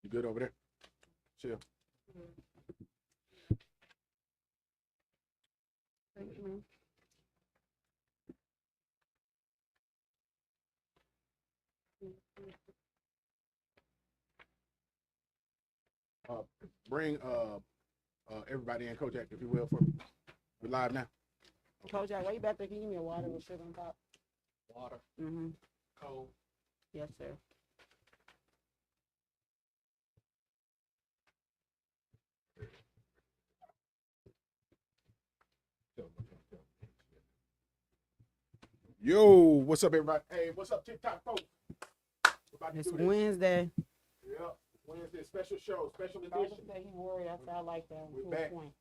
You good over there? Chill. Thank you, man. Bring everybody in, Kojak, if you will, for we're live now. Kojak, why you back there? Can you give me a water with sugar on top? Water, Mm-hmm. cold. Yes, sir. Yo, what's up, everybody? Hey, what's up, TikTok folks? We're about to It's do this. Wednesday. Yep, Wednesday special show, special Don't edition. say he worried. I like that. We're Prove back. a point.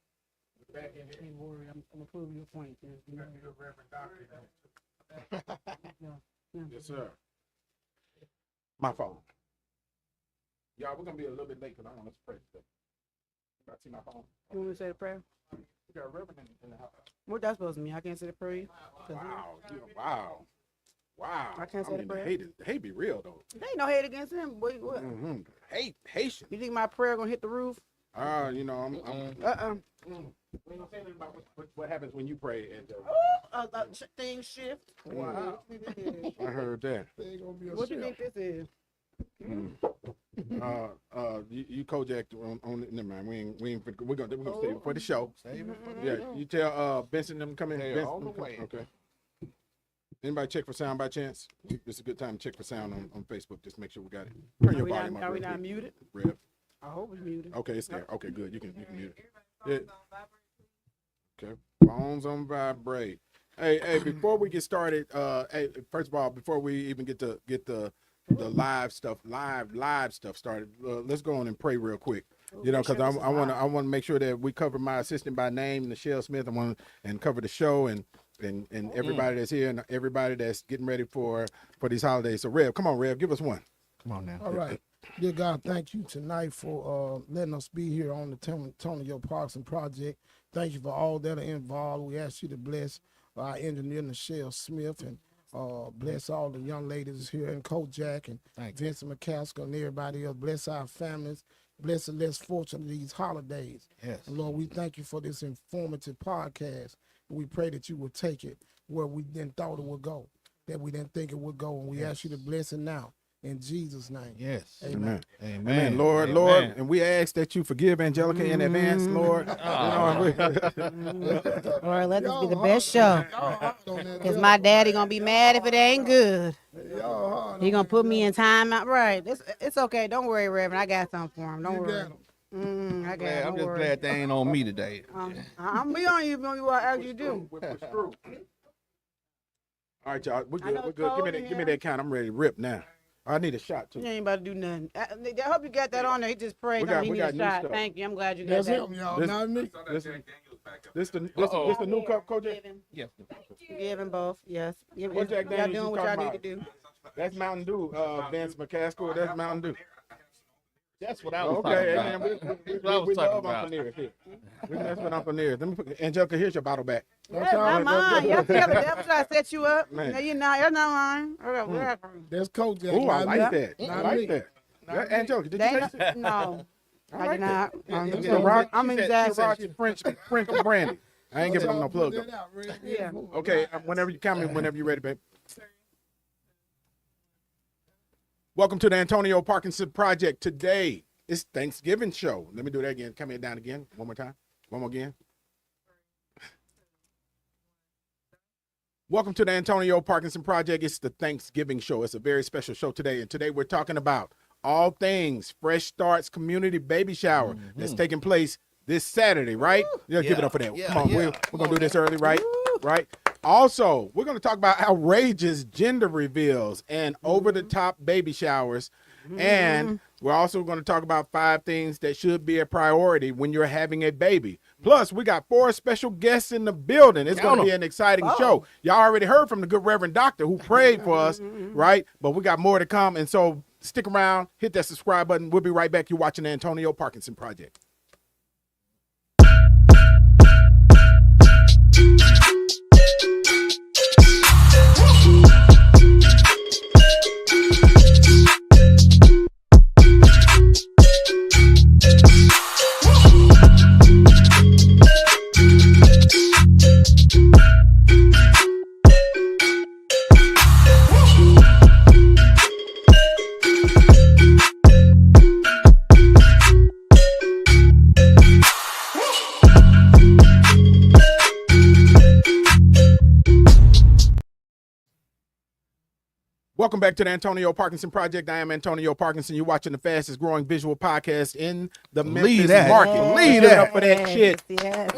We're back in here. He worried. I'm gonna prove your point. We got the good Reverend Doctor. Yeah. Yes, sir. My fault. Y'all, we're gonna be a little bit late because I want us to pray today. I see my phone. You want me to say the prayer? We got a Reverend in the house. What that supposed to mean? I can't say the prayer. Wow. Wow. I can't say the prayer. The hate be real though. There ain't no hate against him. What? Mm-hmm. Hate, patient. You think my prayer gonna hit the roof? You know, I'm We ain't gonna say anything about what happens when you pray. And things shift. wow. I heard that. What you think this is? You Kojak on never mind. We're gonna save it for the show. Yeah, you tell Benson them come in. Benson, all the way. Okay. Anybody check for sound by chance? It's a good time to check for sound on Facebook. Just make sure we got it. Turn your volume up. Are we real not quick. muted? Rev. I hope it's muted. Okay, it's there. Okay, good. You can mute it. Yeah. Okay. Phones on vibrate. Hey, before we get started, hey, first of all, before we even get the live stuff started, let's go on and pray real quick. You know, because I want to make sure that we cover my assistant by name, Nichelle Smith. I want and cover the show and everybody that's here and everybody that's getting ready for these holidays. So Rev, come on, Rev, give us one. Come on now. All right. Dear God, thank you tonight for letting us be here on the Antonio Parkinson Project. Thank you for all that are involved. We ask you to bless our engineer, Nichelle Smith, and bless all the young ladies here in Kojak and Vincent McCaskill and everybody else. Bless our families. Bless the less fortunate these holidays. Yes. And Lord, we thank you for this informative podcast. We pray that you will take it where we didn't thought it would go, that we didn't think it would go. And we ask you to bless it now. In Jesus' name. Yes. Amen. Amen. Lord, Amen. Lord, and we ask that you forgive Angelica in advance, Lord. Or let this be the best show. Because my daddy gonna be mad if it ain't good. He gonna put me in time out. Right. It's okay. Don't worry, Reverend. I got something for him. Don't worry. I got I'm just glad they ain't on me today. I'm be on you as you do. All right, y'all. We're I know good. it's We're cold good. in Give me here. that count. I'm ready to rip now. I need a shot too. You ain't about to do nothing. I hope you got that on there. He just prayed. We got He need a new shot. stuff. Thank you. I'm glad you got That's that. him, y'all. This- Not me. This the new cup, Kojak? Yes. Give him both. Yes. Y'all What Jack Daniels doing you what y'all talking need to do. That's Mountain Dew, Vince McCaskill. That's Mountain Dew. That's what I was Okay, talking man. about. We That's what I was love talking Uncle about. Nearest here. That's what Uncle Nearest. Let me put Angelica, here's your bottle back. That's not mine. Y'all tell the devil try to set you up. Man. No, you're not. You're not mine. Whatever. That's Kojak. Ooh, I not like me. that. I Not like me. that. Angelica, did you They taste it? no. I like did not. It's a rock. I'm exaggerating. French brandy. I ain't giving them no plug Put though. that out, Red. Yeah. Okay, whenever you come in, whenever you're ready, babe. Welcome to the Antonio Parkinson Project. Today is Thanksgiving show. Let me do that again. Come in down again. One more time. One more again. Welcome to the Antonio Parkinson Project. It's the Thanksgiving show. It's a very special show today. And today we're talking about all things Fresh Starts Community Baby Shower that's taking place this Saturday, right? Yeah, give it up for that. Come on, we're going to do this early, right? Right? Also, we're going to talk about outrageous gender reveals and over-the-top baby showers. And we're also going to talk about 5 things that should be a priority when you're having a baby. Plus, we got 4 special guests in the building. It's going to be an exciting show. Y'all already heard from the good Reverend Doctor who prayed for us, right? But we got more to come. And so stick around, hit that subscribe button. We'll be right back. You're watching the Antonio Parkinson Project. Welcome back to the Antonio Parkinson Project. I am Antonio Parkinson. You're watching the fastest growing visual podcast in the Memphis market. Yes. Leave it up for that shit. Yes.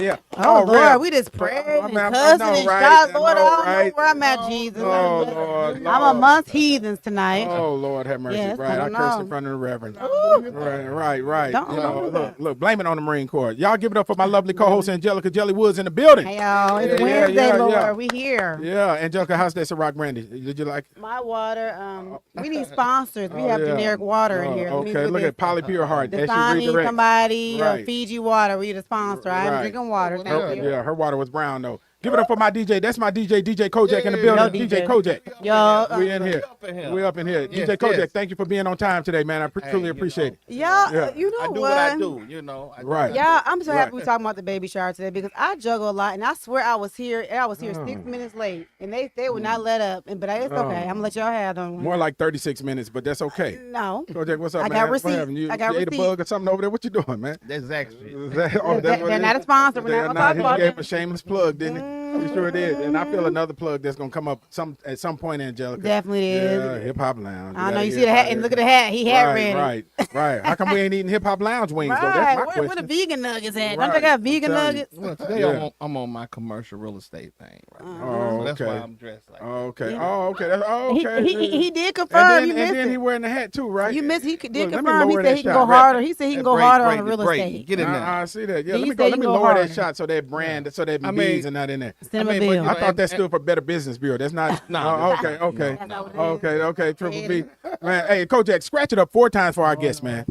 Yeah. Oh, Lord, Rev. we just prayed and I cussing know, and right? shot. I Lord, I know, don't know right? where I'm at, Jesus. Oh, Lord. I'm amongst heathens tonight. Oh, Lord, have mercy. Yes, right. I I don't cursed know. in front of the Reverend. Ooh. Right. Don't You know, do look, blame it on the Marine Corps. Y'all give it up for my lovely co-host, Angelica Jelly Woods, in the building. Hey, y'all. It's Yeah, Wednesday, yeah, Lord. yeah. We here. Yeah, Angelica, how's that Ciroc brandy? Did you like it? My water, we need sponsors. We have yeah. generic water in here. Let me Okay, do look this. at Polly Pure Heart. As she Dasani, redirects. somebody, Right. Fiji water. We need a sponsor. I'm Right. drinking water. Thank you. Yeah, her water was brown though. Give it up for my DJ. That's my DJ Kojak in the building. Yo, DJ DJ. Kojak. Yo, We in here. We up in here. Yes, DJ Kojak, yes. thank you for being on time today, man. I truly you appreciate it. y'all, Yeah. you know I do what? what I do, you know. I do Right. what I Yeah, I'm so happy Right. we're talking about the baby shower today because I juggle a lot, and I swear I was here 6 minutes late, and they would not let up. But it's okay. I'm gonna let y'all have them. More like 36 minutes, but that's okay. No, Kojak, what's up, I man? got What receipt. happened? You I got ate a receipt. bug or something over there? What you doing, man? do. That's actually. That's what they're it not is? a sponsor. We're They're not not. gonna He talk gave about him a it. shameless plug, didn't he? He sure did. And I feel another plug that's gonna come up at some point, Angelica. Definitely is. Yeah, Hip Hop Lounge. I know gotta you get see the hat, out and there. look at the hat. He hat ready. Right. How come we ain't eating Hip Hop Lounge wings though? Right. That's my Where question. the vegan nuggets at? Right. Don't they got vegan I'm telling you. nuggets? Well, today Yeah. I'm on my commercial real estate thing right now. Oh, So that's okay. why I'm dressed like that. Okay. Yeah. Oh, okay. That's, oh, okay. He did confirm. And you missed then it. he wearing the hat too, right? You missed. He did Look, let me confirm. He lower said that he can shot. go harder. He said he can go Break, harder on break, the real break. estate. Get in there. I see that. Yeah, He let me said go. you Let me go lower that harder. shot so that brand, so that I mean- B's are not in there. Send him a I mean, but bill. you I know, thought that stood for Better Business Bureau. That's not. No. Okay. That's not what it is. Okay. Triple B. Man, hey, Kojak, scratch it up 4 times for our guest, man.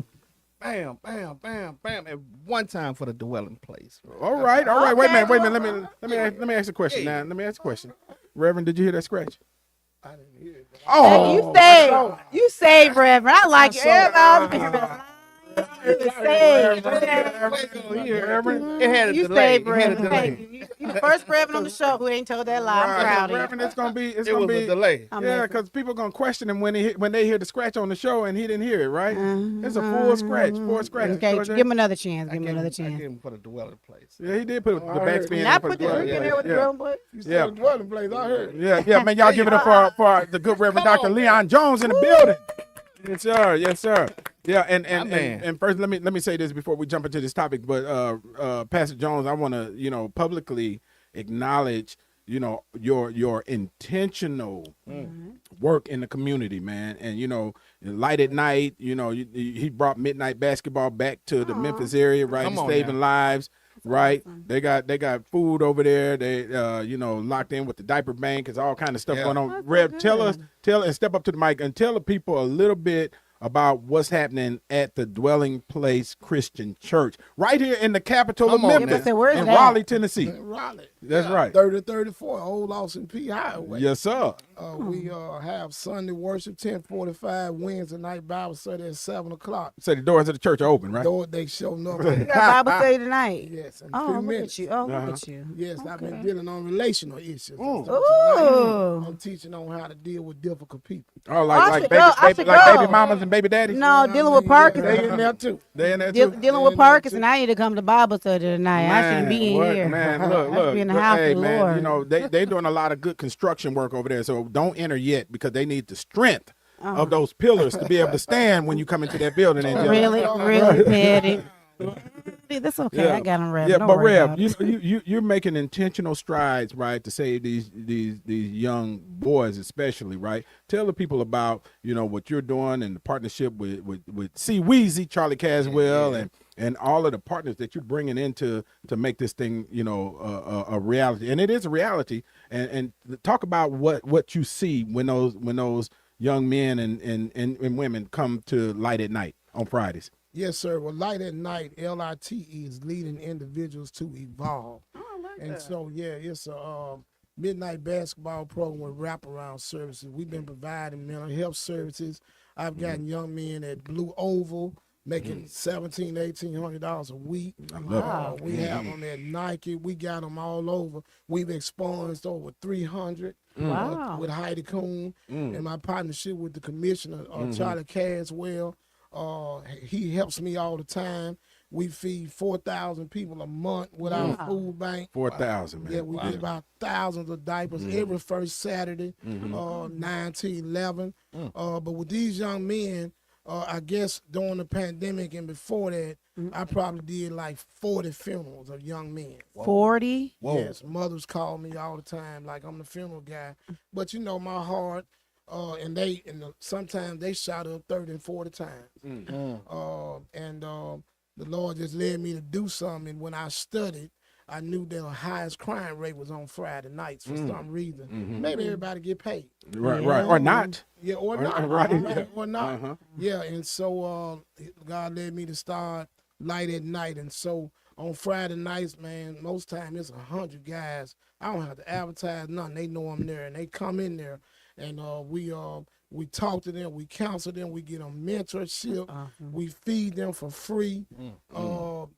Bam, bam, bam, bam, and one time for the dwelling place. All right. Wait a Okay. minute. Let me ask a question now. Let me ask a question. Reverend, did you hear that scratch? I didn't hear it. Oh, You saved, Reverend. I like it. Everybody. You saved. Reverend. It had a You delay. saved, It had a Reverend. delay. Thank you. You the first Reverend on the show who ain't told that lie. I'm proud of Reverend, you. it's gonna be. It was a delay. I'm Yeah, messing. because people gonna question him when they hear the scratch on the show and he didn't hear it, right? It's a full scratch, Okay, Kojak. give him another chance. Give him another I gave chance. him for the dwelling place. Yeah, he did put the backspin in Not for put the the dwelling drink in there with the place. drum, but You said Yeah. a dwelling place. I heard. Yeah, man, y'all give it up for the good Reverend Dr. Leon Jones in the building. Yes, sir. Yeah, and first let me say this before we jump into this topic. But Pastor Jones, I want to publicly acknowledge your intentional work in the community, man. And Light at Night, he brought midnight basketball back to the Memphis area, right? Come on Saving now. lives. Right, awesome. they got food over there. They locked in with the diaper bank. There's all kind of stuff Yeah. going on. That's so Rev, tell good. and step up to the mic and tell the people a little bit about what's happening at the Dwelling Place Christian Church right here in the capital Come of on Memphis, now. Where's in that? Raleigh, Tennessee. Raleigh. That's right. 3034, Old Lawson P Highway. Yes, sir. We have Sunday worship, 10:45, Wednesday night Bible study at 7 o'clock. Say the doors of the church are open, right? Though they show no. we got Bible study tonight. Yes, in Oh, 3 look minutes. at you. Oh, Uh-huh. look at you. Yes, I've been dealing on relational issues. Mm. So tonight, Ooh. I'm teaching on how to deal with difficult people. Oh, I like should baby, go. I should go. baby mamas and baby daddies. No, dealing with Parkinson. They in there too. They in there too. Dealing with Parkinson, I need to come to Bible study tonight. I shouldn't be in what- here. Man, I look, should be in the house hey, of the man, Lord. they doing a lot of good construction work over there. So don't enter yet because they need the strength Oh. of those pillars to be able to stand when you come into that building. And Really petty. That's okay. Yeah. I got him, Rev. Yeah, Don't but worry Rev, about it. you're making intentional strides, right, to save these young boys, especially, right? Tell the people about what you're doing and the partnership with C Weezy, Charlie Caswell, and all of the partners that you're bringing into to make this thing, a reality, and it is a reality. And talk about what you see when those young men and women come to Light at Night on Fridays. Yes, sir. Well, Light at Night, LITE, is leading individuals to evolve. And so, it's a midnight basketball program with wraparound services. We've been providing mental health services. I've gotten young men at Blue Oval making $1,700-$1,800 a week. love We have them at Nike. We got them all over. We've expunged over 300 Wow. with Heidi Kuhn and my partnership with the commissioner, Charlie Caswell. He helps me all the time. We feed 4,000 people a month with our food bank. 4,000, man. Yeah, we get about thousands of diapers every first Saturday, 9 to 11. But with these young men, I guess during the pandemic and before that, I probably did like 40 funerals of young men. 40? Yes, mothers call me all the time, like I'm the funeral guy. But you know, my heart, sometimes they shot up 30 and 40 times. The Lord just led me to do something. And when I studied, I knew the highest crime rate was on Friday nights for some reason. Maybe everybody get paid. Right, or not. Yeah, or not. Right. Or not. Yeah, and so God led me to start Light at Night. And so on Friday nights, man, most time it's 100 guys. I don't have to advertise nothing. They know I'm there, and they come in there, and we talk to them, we counsel them, we get them mentorship, we feed them for free.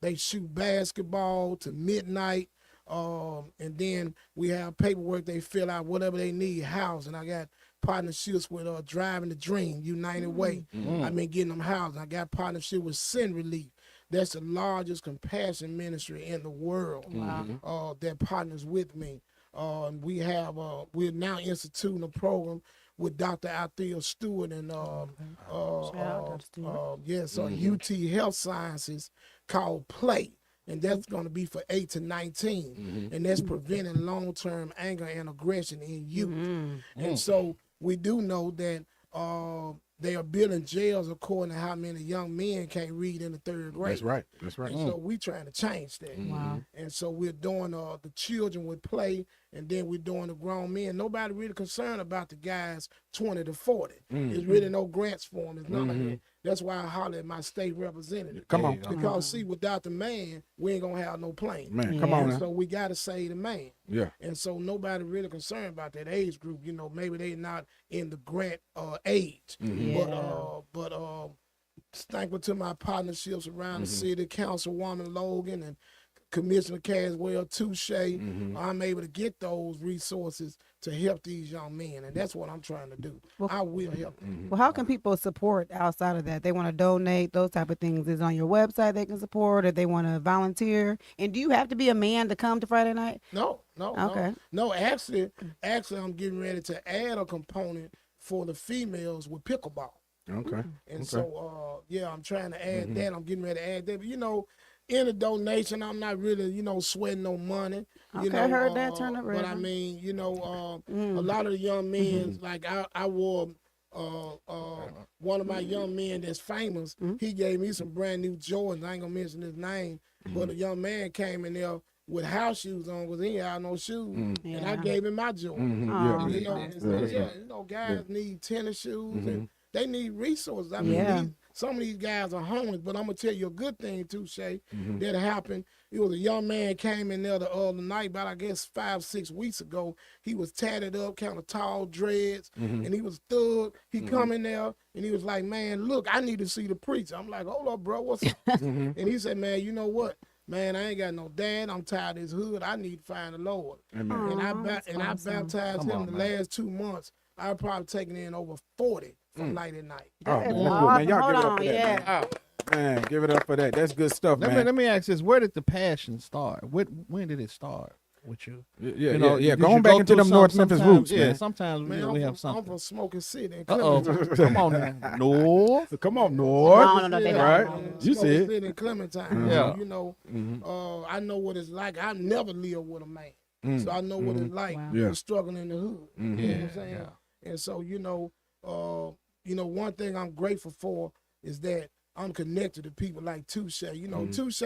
They shoot basketball to midnight, and then we have paperwork they fill out, whatever they need, house. And I got partnerships with Driving the Dream, United Way. I've been getting them housed. I got partnership with Sin Relief. That's the largest compassion ministry in the world that partners with me. We're now instituting a program with Dr. Althea Stewart and UT Health Sciences called Play. And that's going to be for 8 to 19. And that's preventing long-term anger and aggression in youth. And so we do know that they are building jails according to how many young men can't read in the 3rd grade. That's right. And so we're trying to change that. And so we're doing the children with Play, and then we're doing the grown men. Nobody really concerned about the guys 20 to 40. There's really no grants for them. It's none of that. That's why I holler at my state representative. Come on. Because see, without the man, we ain't gonna have no plane. Man, come on now. So we gotta save the man. Yeah. And so nobody really concerned about that age group. You know, maybe they not in the grant age. But thankful to my partnerships around the city, Councilwoman Logan and Commissioner Caswell, Touche, I'm able to get those resources to help these young men, and that's what I'm trying to do. I will help them. Well, how can people support outside of that? They want to donate, those type of things. Is on your website they can support, or they want to volunteer? And do you have to be a man to come to Friday night? No. Okay. No, actually, I'm getting ready to add a component for the females with pickleball. Okay. And so, I'm trying to add that. I'm getting ready to add that. But, you know, in a donation, I'm not really, sweating no money. Okay, I heard that. Turn up, but I mean, a lot of the young men, like I wore one of my young men that's famous. He gave me some brand new Jordans. I ain't gonna mention his name, but a young man came in there with house shoes on because he ain't had no shoes, and I gave him my Jordan. Guys need tennis shoes and they need resources. I mean, some of these guys are homeless, but I'm gonna tell you a good thing too, Shay, that happened. It was a young man came in there the other night, about I guess 5-6 weeks ago. He was tatted up, kind of tall, dreads, and he was thug. He come in there and he was like, "Man, look, I need to see the preacher." I'm like, "Hold up, bro, what's up?" And he said, "Man, you know what? Man, I ain't got no dad. I'm tired of this hood. I need to find the Lord." And I baptized him the last 2 months. I've probably taken in over 40 from Light at Night. Oh, man, man, y'all give it up for that. Man, give it up for that. That's good stuff, man. Let me ask this: where did the passion start? When did it start with you? Yeah. Going back into them North Memphis roots, man. Yeah, sometimes we have something. I'm from Smoking City. Come on now, North. Come on, North. No, right? You see Smoking it. City in Clementine. Yeah. I know what it's like. I never lived with a man, so I know what it's like to struggle in the hood. You know what I'm saying? And so one thing I'm grateful for is that I'm connected to people like Touche. Touche,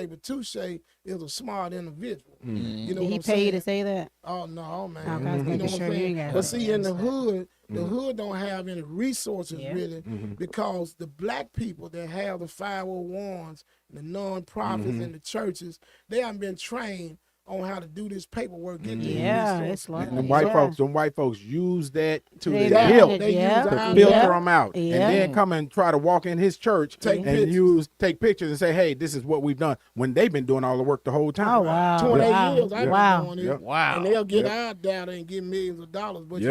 but Touche is a smart individual. You know Did he what I'm pay you saying? to say that? Oh no, man. Okay, I was You know making what I'm sure you saying? got But it. see, in the hood, the hood don't have any resources really, because the black people that have the 501s, the non-profits, and the churches, they haven't been trained on how to do this paperwork. It's like Them white folks use that to They their use hilt it, to yeah. filter them out, and Yeah. then come and try to walk in his church Take pictures and say, "Hey, this is what we've done." When they've been doing all the work the whole time. Oh, wow. 28 Wow. years I've Wow. been doing it. Wow. And they'll get our data and get millions of dollars. But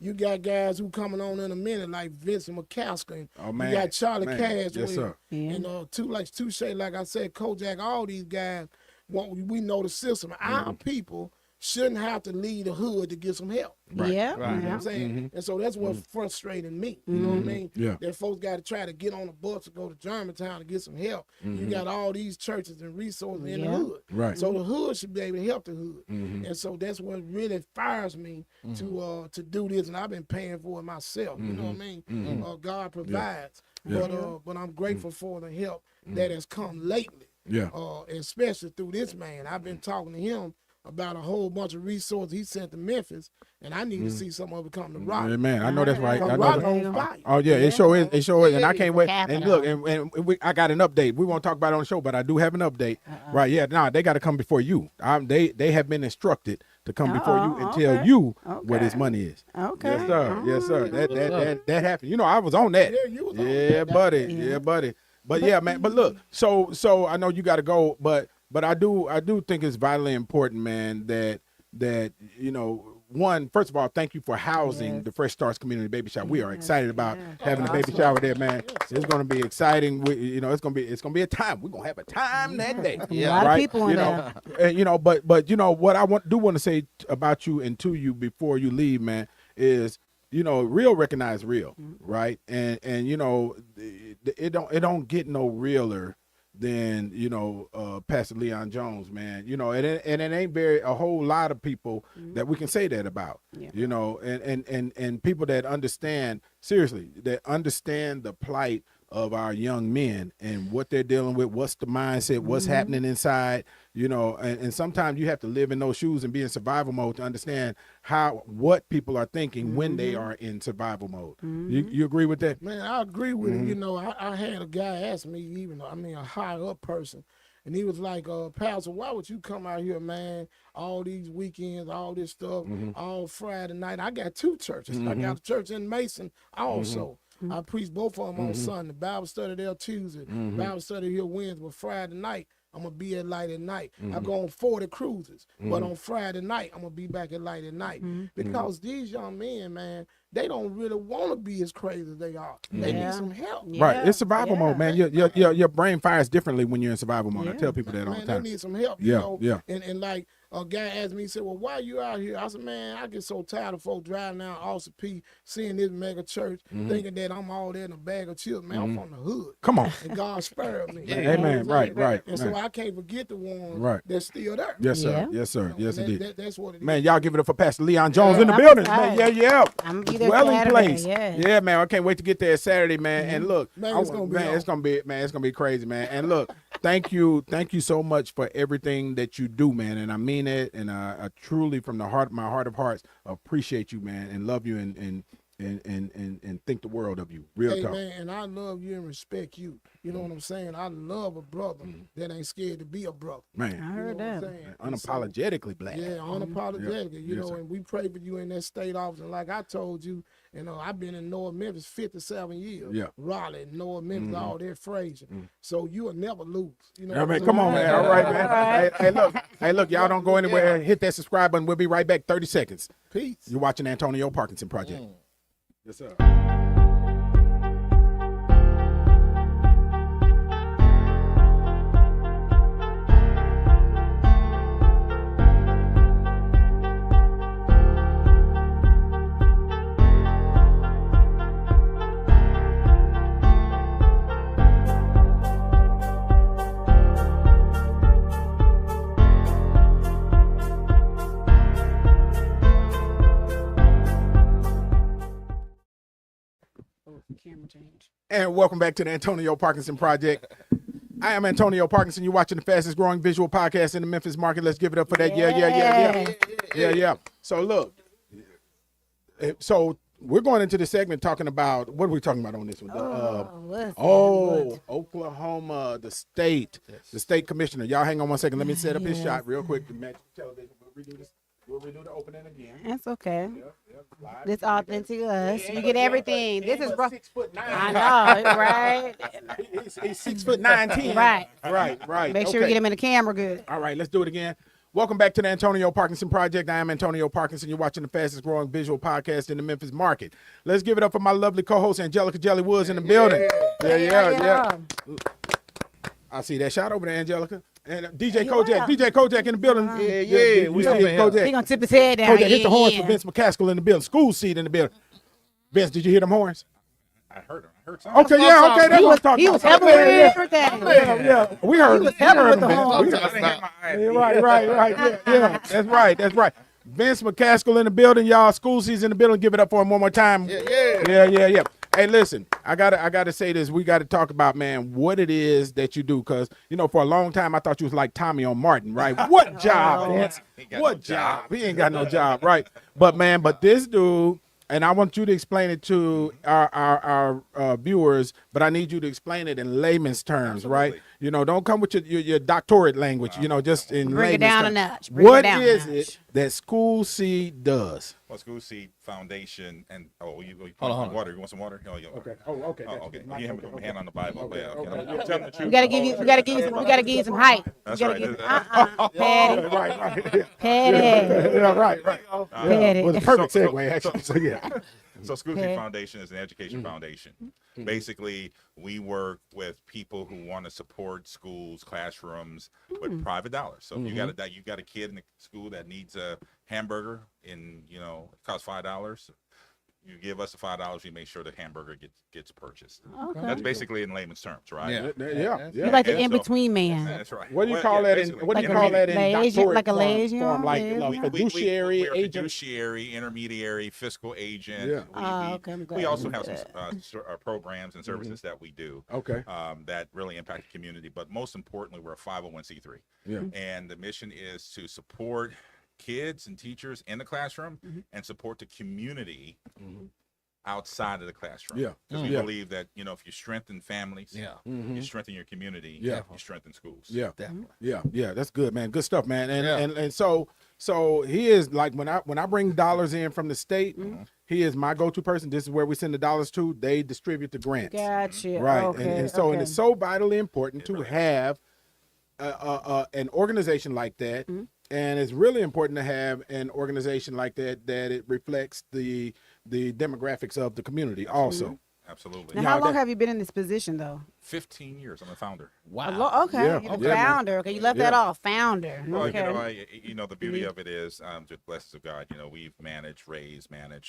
You got guys who coming on in a minute like Vincent McCaskill. And Oh, man. You got Charlie Man. Cash. Yes, sir. Yeah. And Touche, like I said, Kojak, all these guys, we know the system. Our people shouldn't have to leave the hood to get some help. Right. Yeah. Right. You know what Yeah. I'm saying? And so that's what's frustrating me. You know what I mean? Yeah. That folks got to try to get on the bus to go to Germantown to get some help. You got all these churches and resources in the hood. Right. So the hood should be able to help the hood. And so that's what really fires me to do this. And I've been paying for it myself. You know what I mean? God provides. But I'm grateful for the help that has come lately. Yeah. Especially through this man. I've been talking to him about a whole bunch of resources he sent to Memphis, and I need to see some of it come to Rock. Yeah, man, I know that's right. I know Rock that. on fire. Oh yeah, it sure is. It sure is, and I can't wait. And Capital. look, and I got an update. We won't talk about it on the show, but I do have an update. Right? Yeah, nah, they got to come before you. They have been instructed to come before you and tell okay. you where Okay. this money is. Okay. Yes, sir. Yes, sir. That happened. You know, I was on that. Yeah, you was on Yeah, buddy. Yeah, buddy. But yeah, man. But look, so I know you got to go, but I do think it's vitally important, man, that you know, one, first of all, thank you for housing the Fresh Starts Community Baby Shower. We are excited about having a baby shower there, man. It's going to be exciting. You know, it's going to be a time. We're going to have a time that day. A lot of people in there. And, you know, but you know what I do want to say about you and to you before you leave, man, is, you know, real recognize real, right? And you know, it don't get no realer than, you know, Pastor Leon Jones, man. You know, and it ain't a whole lot of people that we can say that about. Yeah. You know, and people that understand, seriously, that understand the plight of our young men and what they're dealing with, what's the mindset, what's happening inside, you know, and sometimes you have to live in those shoes and be in survival mode to understand what people are thinking when they are in survival mode. You agree with that? Man, I agree with it. You know, I had a guy ask me, a higher up person, and he was like, Pastor, why would you come out here, man, all these weekends, all this stuff, all Friday night? I got two churches. I got a church in Mason also. I preach both of them on Sunday. Bible study there Tuesday. Bible study here Wednesday. But Friday night, I'm going to be at Light at Night. I go on 40 cruises. But on Friday night, I'm going to be back at Light at Night. Because these young men, man, they don't really want to be as crazy as they are. They need some help. Yeah. Right. It's survival mode, man. Your brain fires differently when you're in survival mode. I tell people that all the Man, they time. need some help, you know. And like a guy asked me, he said, well, why you out here? I said, man, I get so tired of folks driving down Austin P, seeing this mega church, thinking that I'm all there in a bag of chips. Man, I'm from the hood. Come on. And God spared me. Amen. Right. And so I can't forget the ones Right. that's still there. Yes, sir. Yeah. Yes, sir. Yes, And indeed. that's what it is. Man, y'all give it up for Pastor Leon Jones in the I'm building. excited. Man, yeah. I'm gonna be there Dwelling Saturday, place. yeah. Man, I can't wait to get there Saturday, man. And look, Man, it's gonna be on. it's gonna be crazy, man. And look, thank you so much for everything that you do, man. And I mean it, and I truly, from my heart of hearts, appreciate you, man, and love you, and think the world of you. Real Hey, talk. man, and I love you and respect you. You know what I'm saying? I love a brother that ain't scared to be a brother. I Man, heard You know what I'm that. saying? unapologetically black. Yeah, unapologetically. You Yes, know, sir. and we pray for you in that state office. And like I told you, I've been in North Memphis 57 years. Yeah. Raleigh, North Memphis, all that Fraser. So you will never lose. You know Yeah, what man, I'm come saying? on, man. All right, man. Hey, look, y'all don't go anywhere. Hit that subscribe button. We'll be right back. 30 seconds. Peace. You're watching Antonio Parkinson Project. Yes, sir. Camera change. And welcome back to the Antonio Parkinson Project. I am Antonio Parkinson. You're watching the fastest growing visual podcast in the Memphis market. Let's give it up for that. Yeah. So look, so we're going into the segment talking about, what are we talking about on this one? Oklahoma, the state commissioner. Y'all hang on one second. Let me set up his shot real quick to match the television. We'll redo the opening again. That's okay. Live. This authentic us. You get everything. This is bro. 6'9". I know, right? He's 6'9", 10". Right. Right. Make sure we get him in the camera good. All right, let's do it again. Welcome back to the Antonio Parkinson Project. I am Antonio Parkinson. You're watching the fastest growing visual podcast in the Memphis market. Let's give it up for my lovely co-host, Angelica Jelly Woods, in the building. Yeah. I see that shot over there, Angelica. And DJ Kojak in the building. Yeah. We up in here. He gonna tip his head down. Kojak hit the horns for Vince McCaskill in the building. School seat in the building. Vince, did you hear them horns? I heard something. Okay, that's what I'm talking about. He was helping with everything. Yeah. We heard him. helping with the Vince. horns. We heard him. Right. Yeah. That's right. Vince McCaskill in the building, y'all. School season in the building. Give it up for him one more time. Yeah. Hey, listen, I gotta say this. We gotta talk about, man, what it is that you do, because for a long time I thought you was like Tommy on Martin, right? What job, Vince? What job? He ain't got no job, right? But this dude. And I want you to explain it to our viewers, but I need you to explain it in layman's terms, right? Don't come with your doctorate language, just in Bring it layman's down terms. a notch. What is it that School Seed does? Well, School Seed Foundation and you Hold on. water. You want some water? Oh, yeah. Okay. Oh, okay. Oh, okay. You have a hand on the Bible. Okay. Yeah, okay. I'm telling the truth. We gotta give you some height. That's We right. gotta Patty. Right. Patty. Yeah, right. Patty. It was a perfect segue, actually. So, yeah. So School Seed Okay. Foundation is an education foundation. Basically, we work with people who want to support schools, classrooms with private dollars. So if you got a kid in the school that needs a hamburger and it costs $5, you give us the $5, we make sure the hamburger gets purchased. Okay. That's basically in layman's terms, right? Yeah. You're like the And so- in-between man. That's right. What do you Well, call yeah, that in basically. what do you Like call a that in liaison- doctorate like a liaison? form, like Yeah. a fiduciary we're a agent? fiduciary, intermediary, fiscal agent. Yeah. Okay, I'm glad We you also did have some that. programs and services that we do Okay. that really impact the community. But most importantly, we're a 501c3. Yeah. And the mission is to support kids and teachers in the classroom and support the community outside of the classroom. Yeah. Because we Yeah. believe that, if you strengthen families, you strengthen your community, Yeah. you strengthen schools. Yeah. Definitely. Yeah, that's good, man. Good stuff, man. And so he is like when I bring dollars in from the state, he is my go-to person. This is where we send the dollars to. They distribute the grants. Gotcha. Right. Okay. And so it's so vitally important to have an organization like that. And it's really important to have an organization like that it reflects the demographics of the community also. Absolutely. Now, Yeah, how long that- have you been in this position, though? 15 years. I'm a founder. Wow. Okay, Yeah. you're the Yeah, man. founder. Okay, you left that off. Founder. Well, Okay. the beauty of it is, just blessed of God, we've managed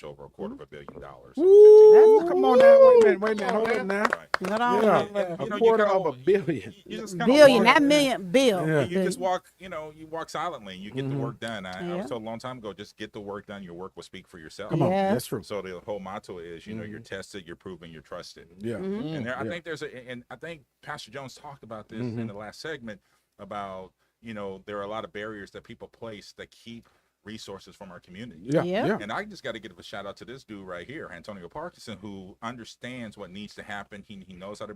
over $250 million. Ooh, come on now. Wait a minute. Hold up now. Right. Hold on. Yeah. You know, A you quarter kinda- of a billion. You just kinda Billion, walk- not million. Bill. Yeah. You just walk, you walk silently and you get the work done. I Yeah. was told a long time ago, just get the work done. Your work will speak for yourself. Come on. Yeah. That's true. So the whole motto is, you're tested, you're proven, you're trusted. Yeah. And I Yeah. think and I think Pastor Jones talked about this in the last segment about, there are a lot of barriers that people place that keep resources from our community. Yeah. Yeah. Yeah. And I just got to give a shout out to this dude right here, Antonio Parkinson, who understands what needs to happen. He knows how to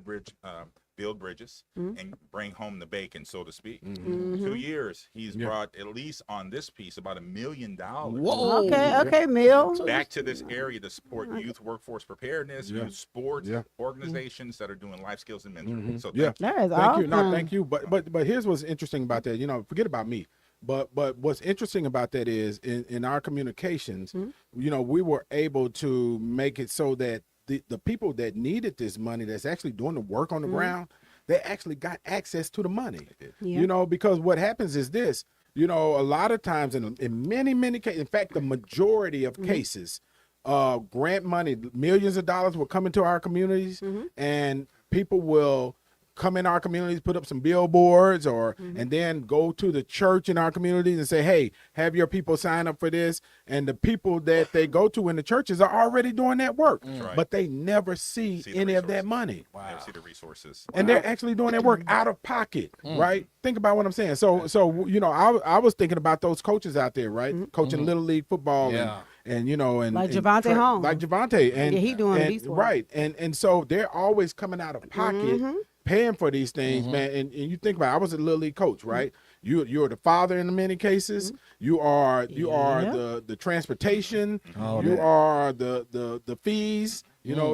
build bridges and bring home the bacon, so to speak. 2 years, he's brought at least on this piece about $1 million Whoa. Okay, Mill. back to this area to support youth workforce preparedness, youth sports organizations that are doing life skills and mentoring. So Yeah. That is Thank you. No, awesome. thank you. But here's what's interesting about that. Forget about me. But what's interesting about that is in our communications, we were able to make it so that the people that needed this money, that's actually doing the work on the ground, they actually got access to the money. Yeah. Because what happens is this. A lot of times in many cases, in fact, the majority of cases, grant money, millions of dollars will come into our communities, and people will come in our communities, put up some billboards, and then go to the church in our communities and say, hey, have your people sign up for this. And the people that they go to in the churches are already doing that work, right. but they never see the any of that resources. money. Never see the resources. And they're actually doing that work out of pocket, right? Think about what I'm saying. So I was thinking about those coaches out there, right? Coaching Little League football and Like Javante Holmes. like Javante, and Yeah, he doing and, these work. right, and so they're always coming out of pocket, paying for these things, man. And you think about it, I was a Little League coach, right? You're the father in many cases. You are the transportation. You are the fees.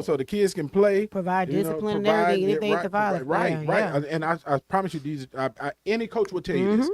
So the kids can play, Provide discipline and everything, anything the father. Right. Yeah. And I promise you, any coach will tell you this.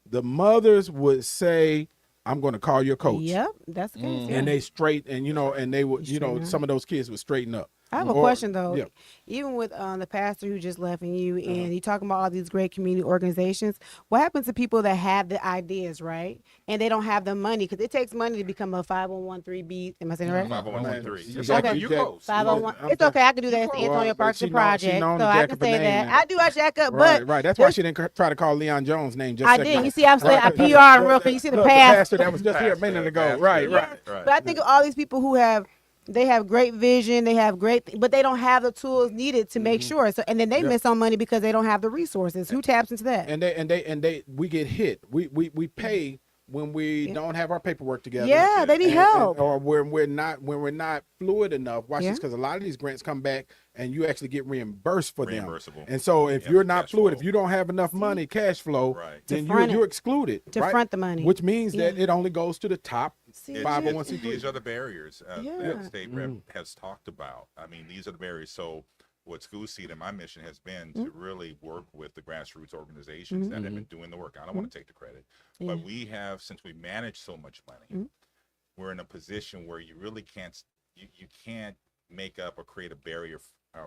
the mothers would say, I'm going to call your coach. Yep, that's the case. Yeah. And they straight, and and they would, Straighten up. some of those kids would straighten up. I have a Or- question though. Yeah. Even with the pastor who just left and you, and you talking about all these great community organizations, what happens to people that have the ideas, right, and they don't have the money? Because it takes money to become a 501(c)(3). Am I saying it right? 501(c)(3). Just Like like you Jack- close. 501. I'm It's okay. I can do that. It's the Well, Antonio but Parkinson she Project, known so to I jack can up a say name that. now. I do. I jack up, Right, but right. That's why she didn't try to call Leon Jones' name just I a second did. ago. You see, I said I Right. PR and real quick. You see the Look, past. pastor that was just here a minute ago. Pastor, Right, yeah. right. Right. But I think of all these people who have great vision, they have great, but they don't have the tools needed to make sure. So, and then they miss on money because they don't have the resources. Who taps into that? And we get hit. We pay when we don't have our paperwork together. Yeah, they need help. or when we're not fluid enough. Watch Yeah. this, because a lot of these grants come back and you actually get reimbursed for them. Reimbursable. And so if Yep, you're not cash fluid, flow. if you don't have enough money, cash flow, Right. To then front you're it. excluded. To right? front the money. Which means that Yeah. it only goes to the top See, It's- 501(c)(3). These are the barriers Yeah. that the state rep has talked about. I mean, these are the barriers. So what School Seed and my mission has been to really work with the grassroots organizations that have been doing the work. I don't want to take the credit, but we have, since we manage so much money, we're in a position where you really can't, you can't make up or create a barrier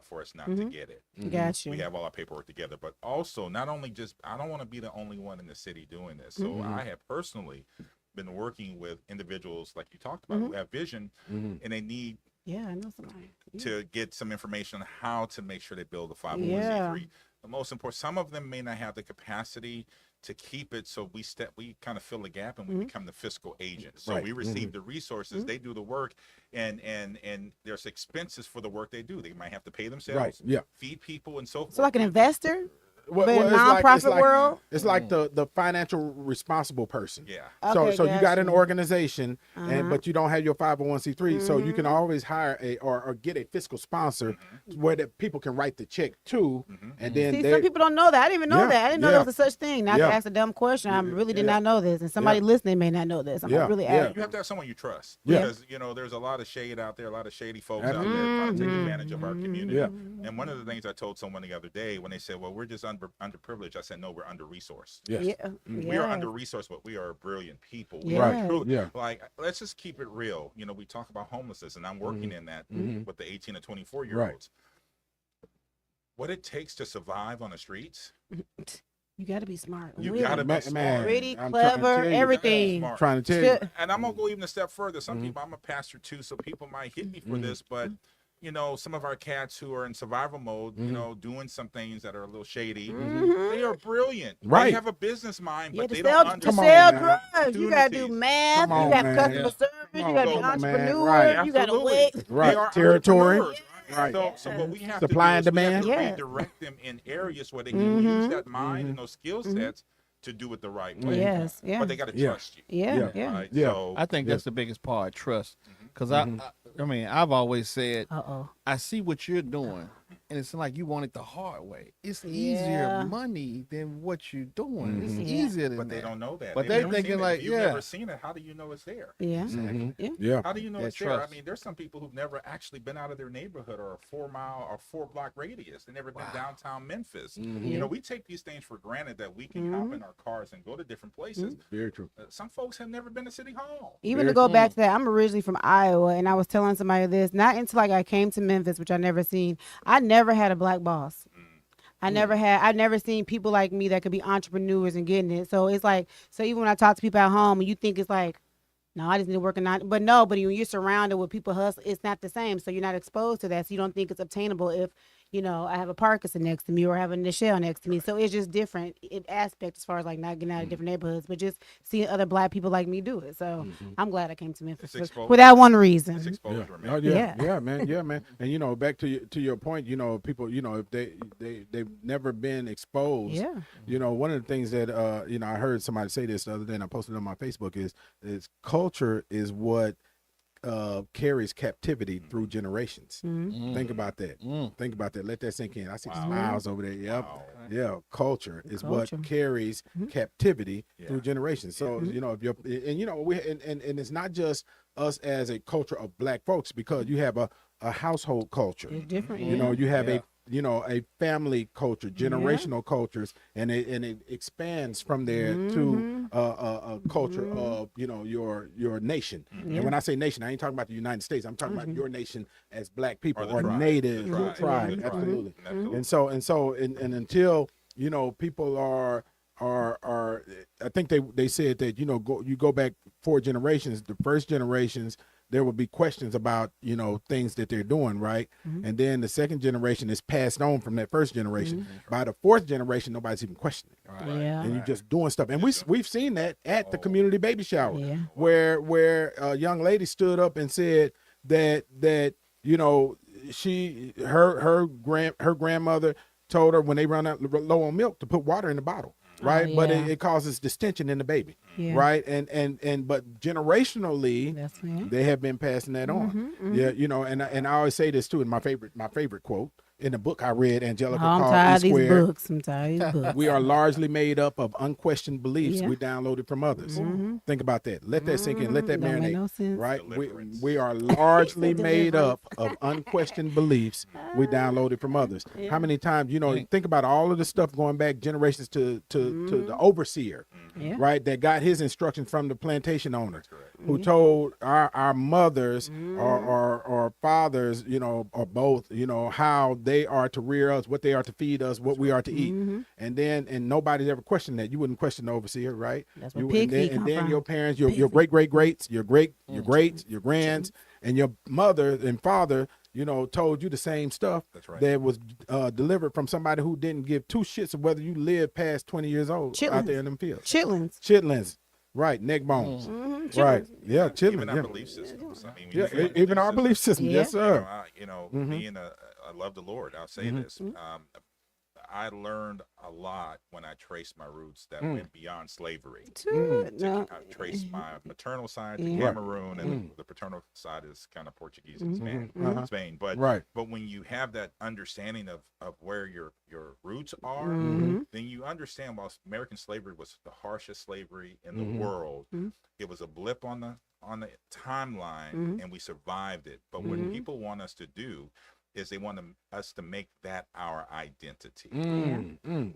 for us not to get it. Got you. We have all our paperwork together, but also not only just, I don't want to be the only one in the city doing this. So I have personally been working with individuals like you talked about who have vision and they need Yeah, I know somebody. to get some information on how to make sure they build a 501c3. Yeah. The most important, some of them may not have the capacity to keep it, so we kind of fill the gap and we become the fiscal agent. So Right. we receive the resources, they do the work, and there's expenses for the work they do. They might have to pay themselves, Right. Yeah. feed people, and so forth. So like an investor, Well, but in it's like- nonprofit it's like- world. It's like the financial responsible person. Yeah. Okay, So you got an gotcha. organization, but you don't have your 501(c)(3), so you can always hire or get a fiscal sponsor where the people can write the check to, and then See, they some people don't know that. I didn't even know Yeah, that. I didn't know yeah. there was a such thing. Not Yeah. to ask a dumb question. I really did Yeah. not know this, and somebody Yeah. listening may not know this. I'm Yeah, really yeah. asking. You have to have someone you trust, Yeah. because there's a lot of shade out there, a lot of shady folks out there Absolutely. trying to take advantage of our community. Yeah. And one of the things I told someone the other day when they said, "Well, we're just underprivileged," I said, "No, we're under-resourced. Yes. Yeah, We are under-resourced, but we are brilliant people. We Right. are truly, Yeah. like, let's just keep it real. We talk about homelessness, and I'm working in that with the 18 to 24 year olds. What it takes to survive on the streets, You got to be smart. you Really. got to be Man, smart. Pretty, I'm trying to clever, tell you, everything. Smart. trying to tell you. Shit. And I'm gonna go even a step further. Some people, I'm a pastor too, so people might hit me for this, but some of our cats who are in survival mode, doing some things that are a little shady, they are brilliant. Right. They have a business mind, Yeah, but to they sell, don't to Come on sell now. drugs, you gotta do Opportunities. math. Come on, you got man. customer Yeah. service. You Come gotta be on, man. entrepreneur. Right. You gotta Absolutely. wait. Right. They are Territory. entrepreneurs, Right. So what we have Supply and to do is we have demand. to Yeah. redirect them in areas where they can use that mind and those skill sets to do it the right way. Yes, yeah. But they got to Yeah. trust you. Yeah, yeah. Right? Yeah. So I think that's the biggest part, trust. Because I mean, I've always said, Uh-oh. I see what you're doing, and it's like you want it the hard way. It's Yeah. easier money than what you're doing. It's Yeah. easier than but they that. don't know that. But They've they never thinking seen it. like, If you've yeah. never seen it, how do you know it's there? Yeah. Mm-hmm. Yeah. How do you know That it's there? I trust. mean, there's some people who've never actually been out of their neighborhood or a 4-mile or 4-block radius. They've never been downtown Memphis. We take these things for granted that we can hop in our cars and go to different places. Very true. Some folks have never been to City Hall. Even Very to go back to that, I'm originally from Iowa, and I was telling somebody this, not until like I came to Memphis, which I never seen. I never had a black boss. I've never seen people like me that could be entrepreneurs and getting it. So it's like, so even when I talk to people at home, and you think it's like, no, I just need to work on, but no, but when you're surrounded with people hustle, it's not the same. So you're not exposed to that. So you don't think it's obtainable if, I have a Parkinson next to me or I have a Nichelle next to me. So it's just different in aspect as far as like not getting out of different neighborhoods, but just seeing other black people like me do it. So I'm glad I came to Memphis It's exposed. for that one reason. It's exposure, man. Oh, yeah, Yeah. man. And back to your point, people, if they've never been exposed. Yeah. One of the things that I heard somebody say this the other day, and I posted it on my Facebook is culture is what carries captivity through generations. Think about that. Think about that. Let that sink in. I see smiles over there. Yep. Wow. Yeah. Culture is Culture. what carries captivity through Yeah. generations. So if you're and it's not just us as a culture of black folks, because you have a household culture. It's different. You have Yeah. a family culture, generational cultures, and it expands from there to a culture of your nation. And when I say nation, I ain't talking about the United States. I'm talking about your nation as Black people Or the or tribe. native, The tribe. tribe, The tribe. absolutely. Absolutely. And until people are I think they said that you go back 4 generations. The first generations, there will be questions about things that they're doing, right? And then the second generation is passed on from that first generation. By the 4th generation, nobody's even questioning, Yeah. and you're just doing stuff. And we've seen that at the community baby shower, Yeah. where a young lady stood up and said that her grandmother told her when they run out low on milk to put water in the bottle, right? But yeah. it causes distension in the baby, Yeah. right? And but generationally, That's it. they have been passing that on. Yeah, and I always say this too. In my favorite quote in the book I read, Angelica, I'm called tired of E these Squared. books. I'm tired of these books. We are largely made up of unquestioned beliefs Yeah. we downloaded from others. Think about that. Let that sink in. Let that Don't make marinate. no sense. Right? Deliverance. We are largely made up of unquestioned beliefs we downloaded from others. How many times, think about all of the stuff going back generations to the overseer, Yeah. right? That got his instructions from the plantation owner, who told our mothers or fathers, or both, how they are to rear us, what they are to feed us, what we are to eat. And nobody's ever questioned that. You wouldn't question the overseer, right? That's where You, pig and then, feet and come then from. your parents, your great greats, your greats, your grands, and your mother and father, told you the same stuff. That's right. That was delivered from somebody who didn't give 2 shits of whether you live past 20 years old out there in them fields. Chitlins. Chitlins, right? Neck bones, right? Yeah, chitlins. Even our Yeah, belief systems. I mean, when yeah. you say Even our belief system, Yeah. yes, sir. being I love the Lord. I'll say this. I learned a lot when I traced my roots that went beyond slavery. No. I traced my maternal side to Yeah. Cameroon, and the paternal side is kind of Portuguese and Spain. But Right. but when you have that understanding of where your roots are, Mm-hmm. then you understand while American slavery was the harshest slavery in the world, it was a blip on the timeline, and we survived it. But what people want us to do is they want us to make that our identity.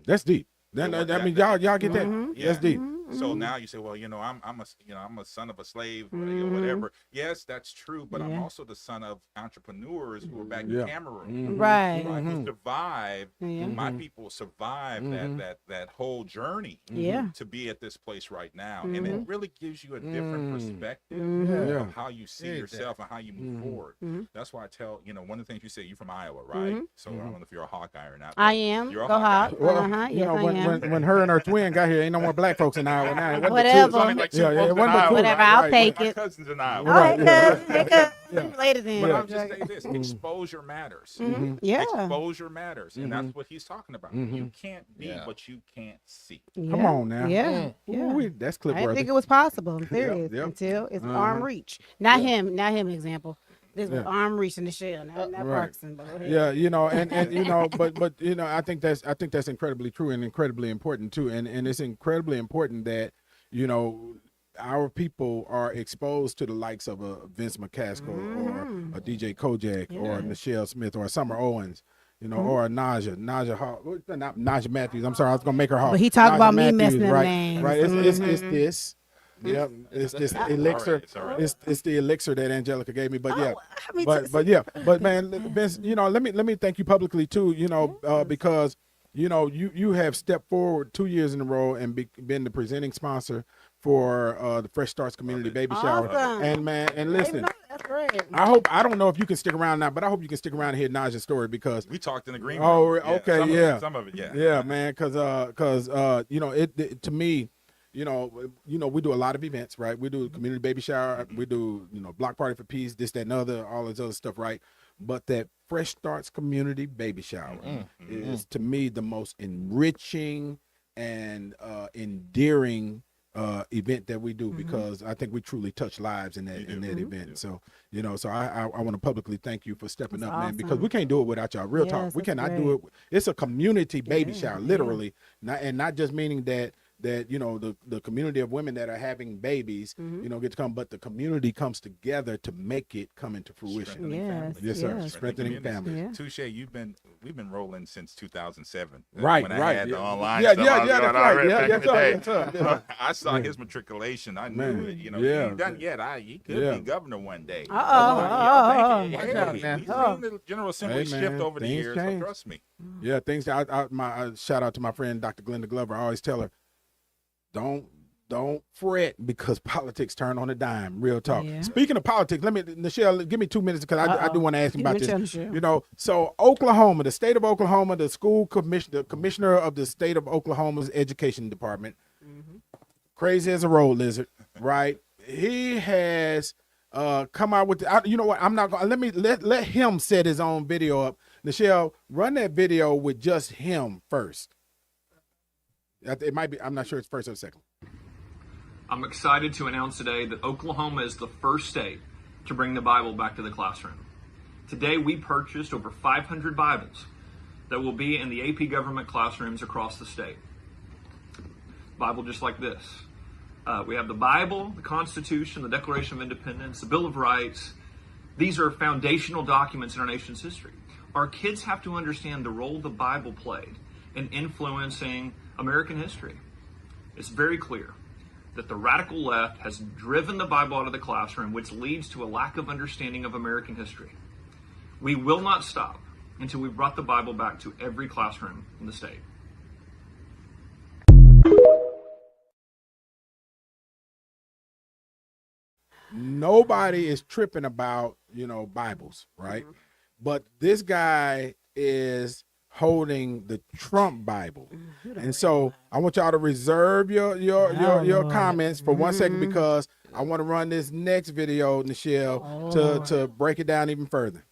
That's deep. I mean, y'all get that? Yeah. That's deep. So now you say, well, I'm a son of a slave, or whatever. Yes, that's true, but I'm also the son of entrepreneurs who are back in Cameroon, Right. who survived. Yeah. My people survived that whole journey Yeah. to be at this place right now, and it really gives you a different perspective Yeah. of how you see yourself and how you move forward. That's why I tell one of the things you say, you're from Iowa, right? So I don't know if you're a Hawkeye or not. I am. You're a Go Hawkeye. Hawk. Well, Yes, I am. when her and her twin got here, ain't no more Black folks in Iowa now. It wasn't but Whatever. two. Only like two Yeah, folks it in wasn't but Iowa. two. Whatever, I'll take My it. cousins in Iowa. All right, cuz. Later then. But I'm I'll just joking. say this: exposure matters. Yeah. Exposure matters, and that's what he's talking about. You can't be what you can't see. Come on now. Yeah. Ooh, Yeah. that's clip I didn't worthy. think it was possible. I'm serious. yep. Until it's arm reach. Not him example. This was arm reach in the shell. Not Right. Parkinson, but go ahead. Yeah, and but I think that's incredibly true and incredibly important too. And it's incredibly important that, our people are exposed to the likes of a Vince McCaskill or a DJ Kojak or a Michelle Smith or a Summer Owens, or a Naja Hall, not Naja Matthews. I'm sorry, I was gonna make her Hall. But he talked Naja about me Matthews, messing them right? names. Right. It's this. Yep, it's this elixir. It's all right. It's the elixir that Angelica gave me. But yeah, I mean, but man, Vince, let me thank you publicly too. Because you have stepped forward 2 years in a row and been the presenting sponsor for the Fresh Starts Community Baby Shower. Awesome. And listen, That's great. I don't know if you can stick around now, but I hope you can stick around and hear Naja's story because. We talked in the green Oh, room. okay, Some of it, yeah. Yeah, man, because it to me, we do a lot of events, right? We do a community baby shower, we do block party for peace, this, that, and other, all this other stuff, right? But that Fresh Starts Community Baby Shower is to me the most enriching and endearing event that we do because I think we truly touch lives in that event. So so I want to publicly thank you for stepping That's up, man, awesome. because we can't do it without y'all. Real talk, Yes, we that's cannot do it. It's a community baby shower, literally, not just meaning that that, you know, the community of women that are having babies, you know, get to come, but the community comes together to make it come into fruition. Strengthening families. Yes, sir. yes. Strengthening communities. families. Yeah. Touche, we've been rolling since 2007. Right, when I right. had the Yeah. online Yeah, stuff. yeah, I was yeah, doing that's right. already Yeah, back yeah, in the day. that's right, yeah. I saw Yeah. his matriculation. I knew Man, it. You know, yeah. he ain't done yet. He could Yeah. be governor one day. Uh-oh. Hey, Watch out now. we've seen the General Assembly Hey, man, shift over the things years. change. So trust me. Yeah, things. I shout out to my friend Dr. Glenda Glover. I always tell her, don't fret because politics turn on a dime. Real talk. Yeah. Speaking of politics, Nichelle, give me 2 minutes because I do want to ask you about this. Nichelle. You know, so Oklahoma, the state of Oklahoma, the commissioner of the state of Oklahoma's education department, crazy as a road lizard, right? He has come out with. You know what? I'm not going. Let him set his own video up. Nichelle, run that video with just him first. It might be. I'm not sure it's first or second. I'm excited to announce today that Oklahoma is the first state to bring the Bible back to the classroom. Today, we purchased over 500 Bibles that will be in the AP government classrooms across the state. Bible just like this. We have the Bible, the Constitution, the Declaration of Independence, the Bill of Rights. These are foundational documents in our nation's history. Our kids have to understand the role the Bible played in influencing American history. It's very clear that the radical left has driven the Bible out of the classroom, which leads to a lack of understanding of American history. We will not stop until we've brought the Bible back to every classroom in the state. Nobody is tripping about, you know, Bibles, right? But this guy is holding the Trump Bible. And so I want y'all to reserve your comments for 1 second because I want to run this next video, Nichelle, to break it down even further.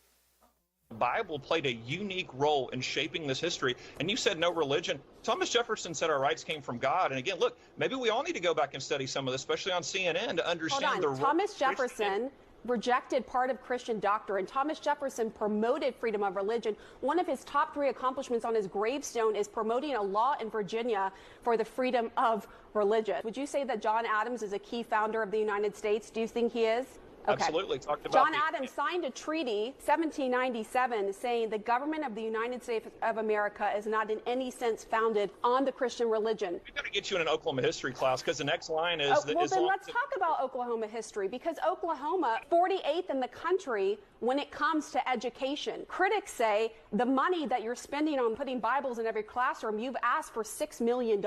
The Bible played a unique role in shaping this history. And you said no religion. Thomas Jefferson said our rights came from God. And again, look, maybe we all need to go back and study some of this, especially on CNN, to understand Hold on. Thomas Jefferson rejected part of Christian doctrine. Thomas Jefferson promoted freedom of religion. One of his top 3 accomplishments on his gravestone is promoting a law in Virginia for the freedom of religion. Would you say that John Adams is a key founder of the United States? Do you think he is? Okay. Absolutely. Talked about John Adams signed a treaty, 1797, saying the government of the United States of America is not in any sense founded on the Christian religion. We've got to get you in an Oklahoma history class because the next line is... Well, then let's talk about Oklahoma history because Oklahoma, 48th in the country when it comes to education. Critics say the money that you're spending on putting Bibles in every classroom, you've asked for $6 million,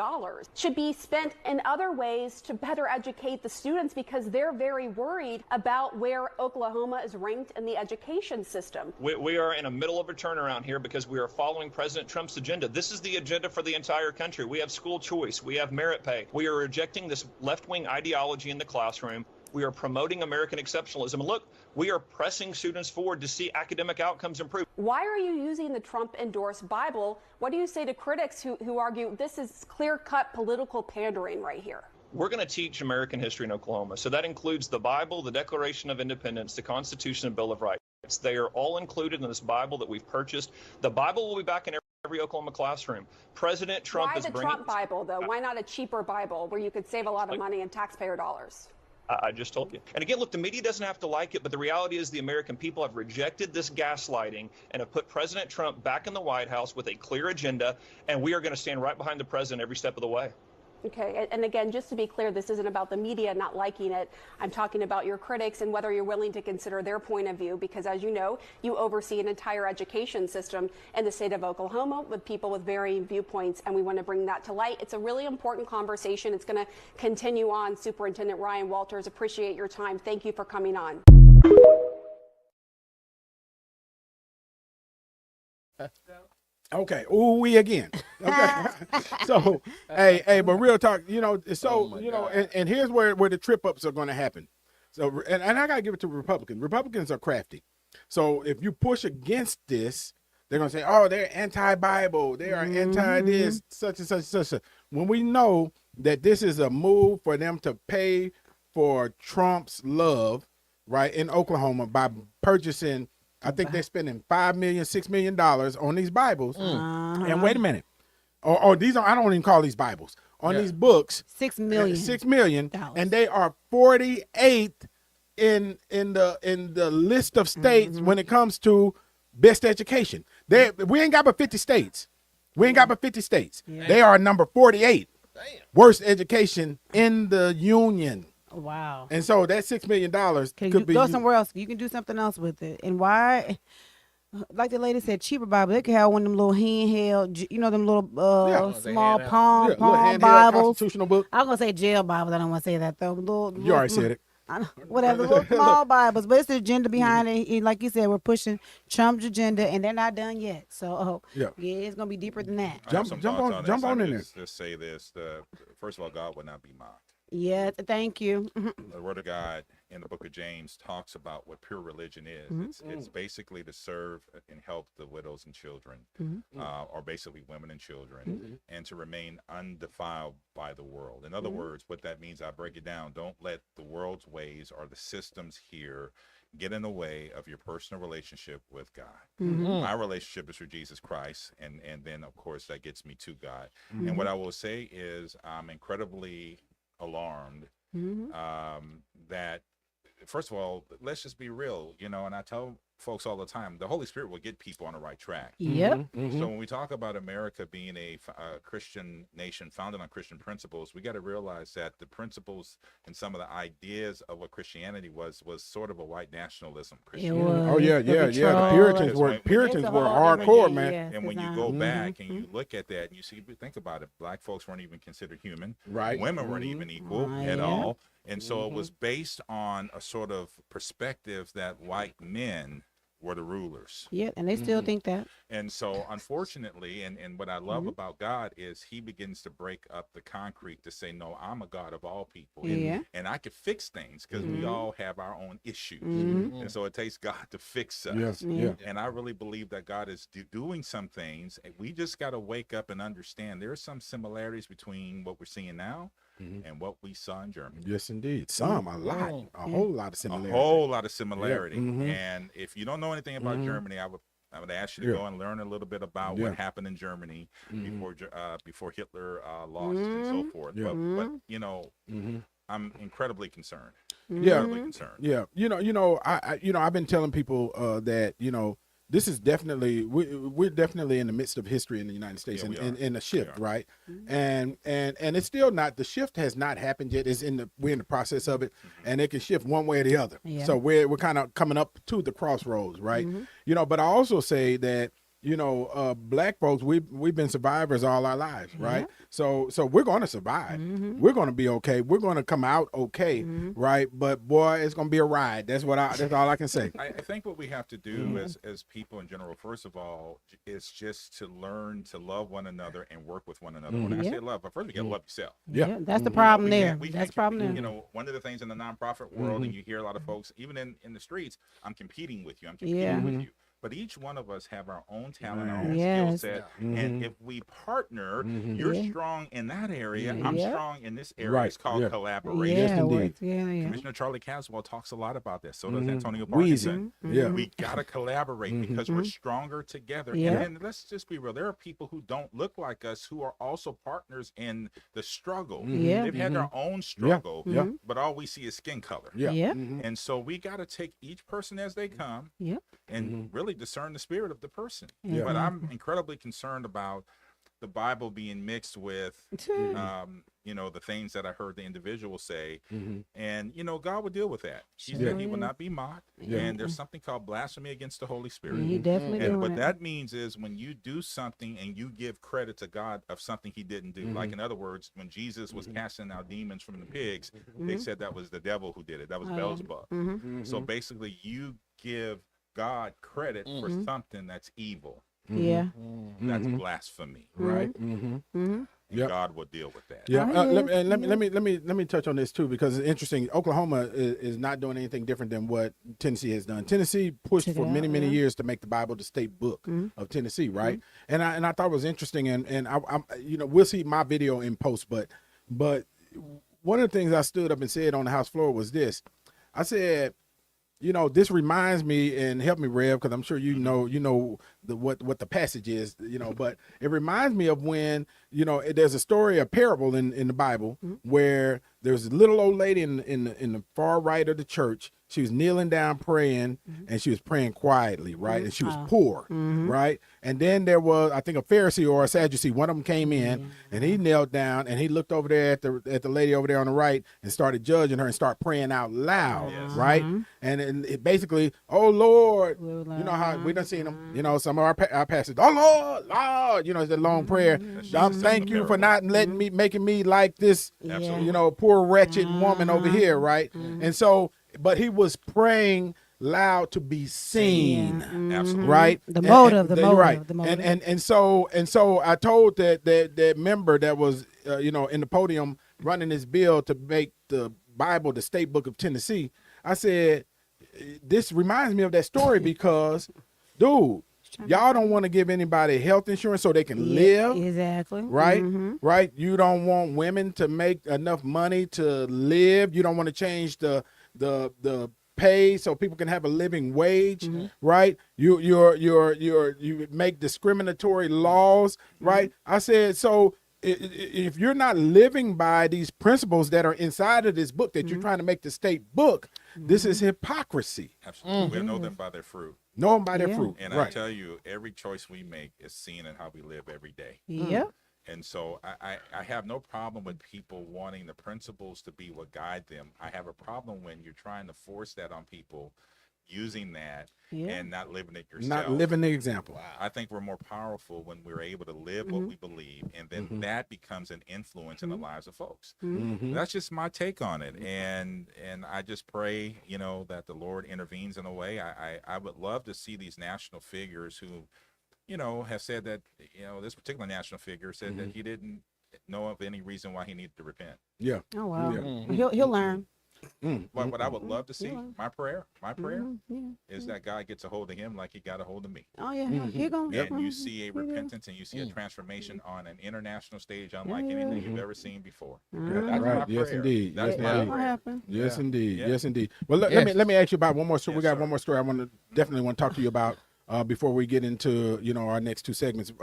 should be spent in other ways to better educate the students because they're very worried about where Oklahoma is ranked in the education system. We are in the middle of a turnaround here because we are following President Trump's agenda. This is the agenda for the entire country. We have school choice. We have merit pay. We are rejecting this left-wing ideology in the classroom. We are promoting American exceptionalism. And look, we are pressing students forward to see academic outcomes improve. Why are you using the Trump-endorsed Bible? What do you say to critics who argue this is clear-cut political pandering right here? We're going to teach American history in Oklahoma. So that includes the Bible, the Declaration of Independence, the Constitution, and Bill of Rights. They are all included in this Bible that we've purchased. The Bible will be back in every Oklahoma classroom. President Trump is bringing... Why the Trump Bible, though? Why not a cheaper Bible where you could save a lot of money in taxpayer dollars? I just told you. And again, look, the media doesn't have to like it, but the reality is the American people have rejected this gaslighting and have put President Trump back in the White House with a clear agenda, and we are going to stand right behind the president every step of the way. Okay, and again, just to be clear, this isn't about the media not liking it. I'm talking about your critics and whether you're willing to consider their point of view, because as you know, you oversee an entire education system in the state of Oklahoma with people with varying viewpoints, and we want to bring that to light. It's a really important conversation. It's going to continue on. Superintendent Ryan Walters, appreciate your time. Thank you for coming on. Okay. Ooh, we again. Okay. So, hey, but real talk, you know, so, you know, and here's where the trip ups are going to happen. So, and I got to give it to Republicans. Republicans are crafty. So if you push against this, they're going to say, oh, they're anti-Bible. They are anti this, such and such and such. When we know that this is a move for them to pay for Trump's love, right, in Oklahoma by purchasing, I think they're spending $5 million, $6 million on these Bibles. And wait a minute. or these are, I don't even call these Bibles, on Yeah. these books, 6 million. $6 million, Dollars. and they are 48th in the list of states when it comes to best education. We ain't got but 50 states. We ain't got but 50 states. Yeah. They are number 48. Worst education in the union. Wow. And so that $6 million Can could you be go somewhere else? You can do something else with it. And why? Like the lady said, cheaper Bible. They could have one of them little handheld, them little small handheld. palm little handheld Bibles. constitutional book. I'm gonna say jail Bibles. I don't want to say that though. You already said it. I know, whatever, little small Bibles, but it's the agenda behind it. And like you said, we're pushing Trump's agenda, and they're not done yet. So, Yeah. it's gonna be deeper than that. I have Jump some on- thoughts jump this. on I in there. Just say this: first of all, God will not be mocked. Yeah, thank you. The Word of God in the Book of James talks about what pure religion is. It's basically to serve and help the widows and children, or basically women and children, and to remain undefiled by the world. In other words, what that means, I break it down. Don't let the world's ways or the systems here get in the way of your personal relationship with God. My relationship is through Jesus Christ, and then of course that gets me to God. And what I will say is I'm incredibly alarmed that, first of all, let's just be real, and I tell folks all the time, the Holy Spirit will get people on the right track. Yep. So when we talk about America being a Christian nation founded on Christian principles, we got to realize that the principles and some of the ideas of what Christianity was sort of a white nationalism. It Christianity. was. Oh yeah, the yeah, yeah. The control. Puritans were It's Puritans a were whole different- hardcore, yeah, man. yes, And when it's you not. go back and you look at that and you think about it, black folks weren't even considered human. Right. Women weren't even equal at Yeah. all. And so it was based on a sort of perspective that white men were the rulers. Yeah, and they still think that. And so unfortunately, and what I love about God is he begins to break up the concrete to say, no, I'm a God of all people. Yeah. And I can fix things because we all have our own issues. And so it takes God to fix us. Yes, Yeah. yeah. And I really believe that God is doing some things. And we just got to wake up and understand there are some similarities between what we're seeing now and what we saw in Germany. Yes, indeed. Some, a lot, a whole lot of A similarities. whole lot of similarity. Mhm. And if you don't know anything about Germany, I would ask you to go and learn a little bit about what happened in Germany before Hitler lost and so forth. Yeah. But I'm incredibly concerned. Yeah. Incredibly concerned. Yeah, I've been telling people that this is definitely we're definitely in the midst of history in the United States, Yeah, we and are. in a shift, We are. right? And it's still not, the shift has not happened yet. We're in the process of it, and it can shift one way or the other. Yeah. So we're kind of coming up to the crossroads, right? But I also say that black folks, we've been survivors all our lives, right? So we're going to survive. We're going to be okay. We're going to come out okay, right? But boy, it's going to be a ride. That's all I can say. I think what we have to do as people in general, first of all, is just to learn to love one another and work with one another. When I say love, but first we got to love yourself. Yeah. That's the problem We there. can't- we That's the can't problem compete. there. One of the things in the nonprofit world, and you hear a lot of folks, even in the streets, I'm competing with you. I'm competing Yeah. with you. But each one of us have our own talent, our own Yes. skill set. And if we partner, you're Yeah. strong in that area. I'm Yeah. strong in this area. Right. It's called Yeah. collaboration. Yes, Yeah, indeed. work together, yeah. Commissioner Charlie Caswell talks a lot about this. So does Antonio Wheezy. Parkinson. Yeah. We got to collaborate because we're stronger together. Yeah. And let's just be real. There are people who don't look like us who are also partners in the struggle. Yeah. They've had their own struggle, Yeah. but all we see is skin color. Yeah. Yep. And so we got to take each person as they come Yep. and really discern the spirit of the person. Yeah. But I'm incredibly concerned about the Bible being mixed with, the things that I heard the individual say. And, God will deal with that. He said he will not be mocked. And there's something called blasphemy against the Holy Spirit. He definitely And doing what it. that means is when you do something and you give credit to God of something he didn't do. Like, in other words, when Jesus was casting out demons from the pigs, they said that was the devil who did it. That was Beelzebub. So basically, you give God credit for something that's evil. Yeah. That's blasphemy. Right. And Yep. God will deal with that. Yeah, Oh, let me touch on this too, because it's interesting. Oklahoma is not doing anything different than what Tennessee has done. Tennessee pushed Check it for many out, yeah. years to make the Bible the state book of Tennessee, right? And I thought it was interesting, and I'm we'll see my video in post, but one of the things I stood up and said on the House floor was this. I said, this reminds me, and help me, Rev, because I'm sure you know what the passage is, but it reminds me of when, there's a story, a parable in the Bible where there's a little old lady in the far right of the church. She was kneeling down praying, and she was praying quietly, right? And she was poor, right? And then there was, I think, a Pharisee or a Sadducee. One of them came in, and he knelt down, and he looked over there at the lady over there on the right and started judging her and started praying out loud, right? And it basically, oh Lord, you know how we done seen them, some of our pastors, oh Lord, it's a long prayer. Thank you for not making me like this, poor wretched woman over here, right? And so, but he was praying loud to be seen, Absolutely. right? The motive, right. the motive. And so I told that member that was in the podium running this bill to make the Bible the state book of Tennessee. I said, this reminds me of that story because, dude, y'all don't want to give anybody health insurance so they can live. Exactly. Right? Right? You don't want women to make enough money to live. You don't want to change the pay so people can have a living wage, right? You make discriminatory laws, right? I said, so if you're not living by these principles that are inside of this book that you're trying to make the state book, this is hypocrisy. Absolutely. We'll know them by their fruit. Know them by their fruit. And I tell you, every choice we make is seen in how we live every day. Yep. And so I have no problem with people wanting the principles to be what guide them. I have a problem when you're trying to force that on people, using that and not living it yourself. Not living the example. I think we're more powerful when we're able to live what we believe, and then that becomes an influence in the lives of folks. That's just my take on it. And I just pray, that the Lord intervenes in a way. I would love to see these national figures who, have said that, this particular national figure said that he didn't know of any reason why he needed to repent. Yeah. Oh wow. Yeah. He'll learn. But what I would love to see, my prayer is that God gets a hold of him like he got a hold of me. Oh yeah. He gonna. And you see a repentance and you see a transformation on an international stage unlike anything you've ever seen before. That's my Right. Yes, prayer. indeed. That's Yes, my indeed. What prayer. happened? Yes, indeed. Yeah. Yes, indeed. Well, let me ask you about one more story. Yes, We got sir. one more story I definitely want to talk to you about before we get into our next two segments.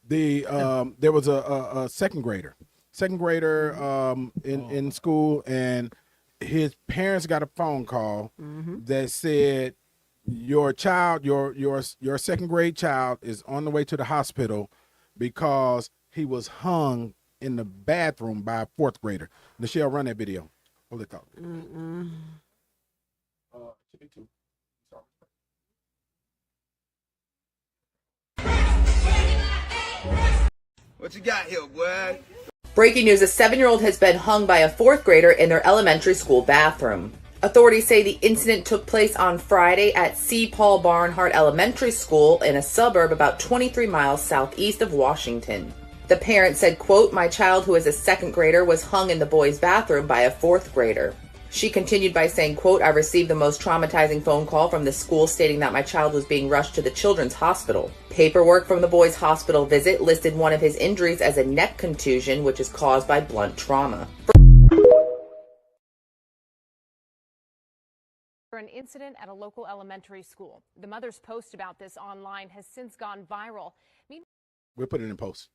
There was a second grader in school, and his parents got a phone call that said your child, your second grade child, is on the way to the hospital because he was hung in the bathroom by a fourth grader. Nichelle, run that video. Hold it thought. What you got here, boy? Breaking news, a 7-year-old has been hung by a 4th grader in their elementary school bathroom. Authorities say the incident took place on Friday at C. Paul Barnhart Elementary School in a suburb about 23 miles southeast of Washington. The parent said, quote, "My child, who is a 2nd grader, was hung in the boys' bathroom by a 4th grader." She continued by saying, quote, "I received the most traumatizing phone call from the school stating that my child was being rushed to the children's hospital. Paperwork from the boy's hospital visit listed one of his injuries as a neck contusion, which is caused by blunt trauma." For an incident at a local elementary school. The mother's post about this online has since gone viral. We'll put it in post.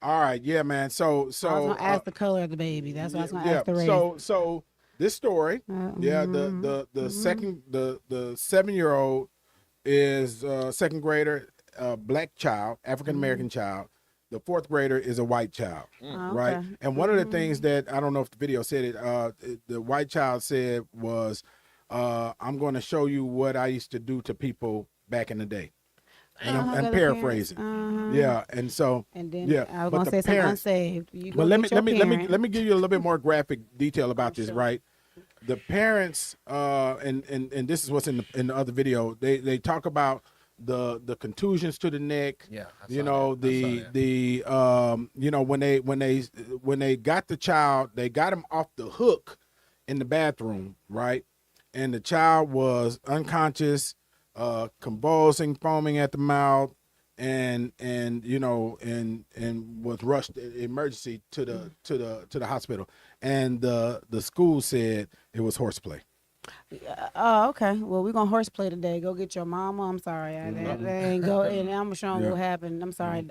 All right, yeah, man. So I was gonna ask the color of the baby. That's what I was gonna ask the race. So this story, the 7-year-old is a 2nd grader, black child, African American child. The 4th grader is a white child, right? Okay. And one of the things that I don't know if the video said it, the white child said was, "I'm going to show you what I used to do to people back in the day." And I'm paraphrasing. Yeah, and so And then yeah, I was but gonna the say something parents- unsaved. You Well, go let me get your parent. let me give you a little bit more graphic detail about this, right? The parents, and this is what's in the other video. They talk about the contusions to the neck. Yeah, when they got the child, they got him off the hook in the bathroom, right? And the child was unconscious, convulsing, foaming at the mouth, and was rushed emergency to the hospital. And the school said it was horseplay. Oh, okay. Well, we're gonna horseplay today. Go get your mama. I'm sorry. That ain't go. And I'm showing what happened. I'm sorry.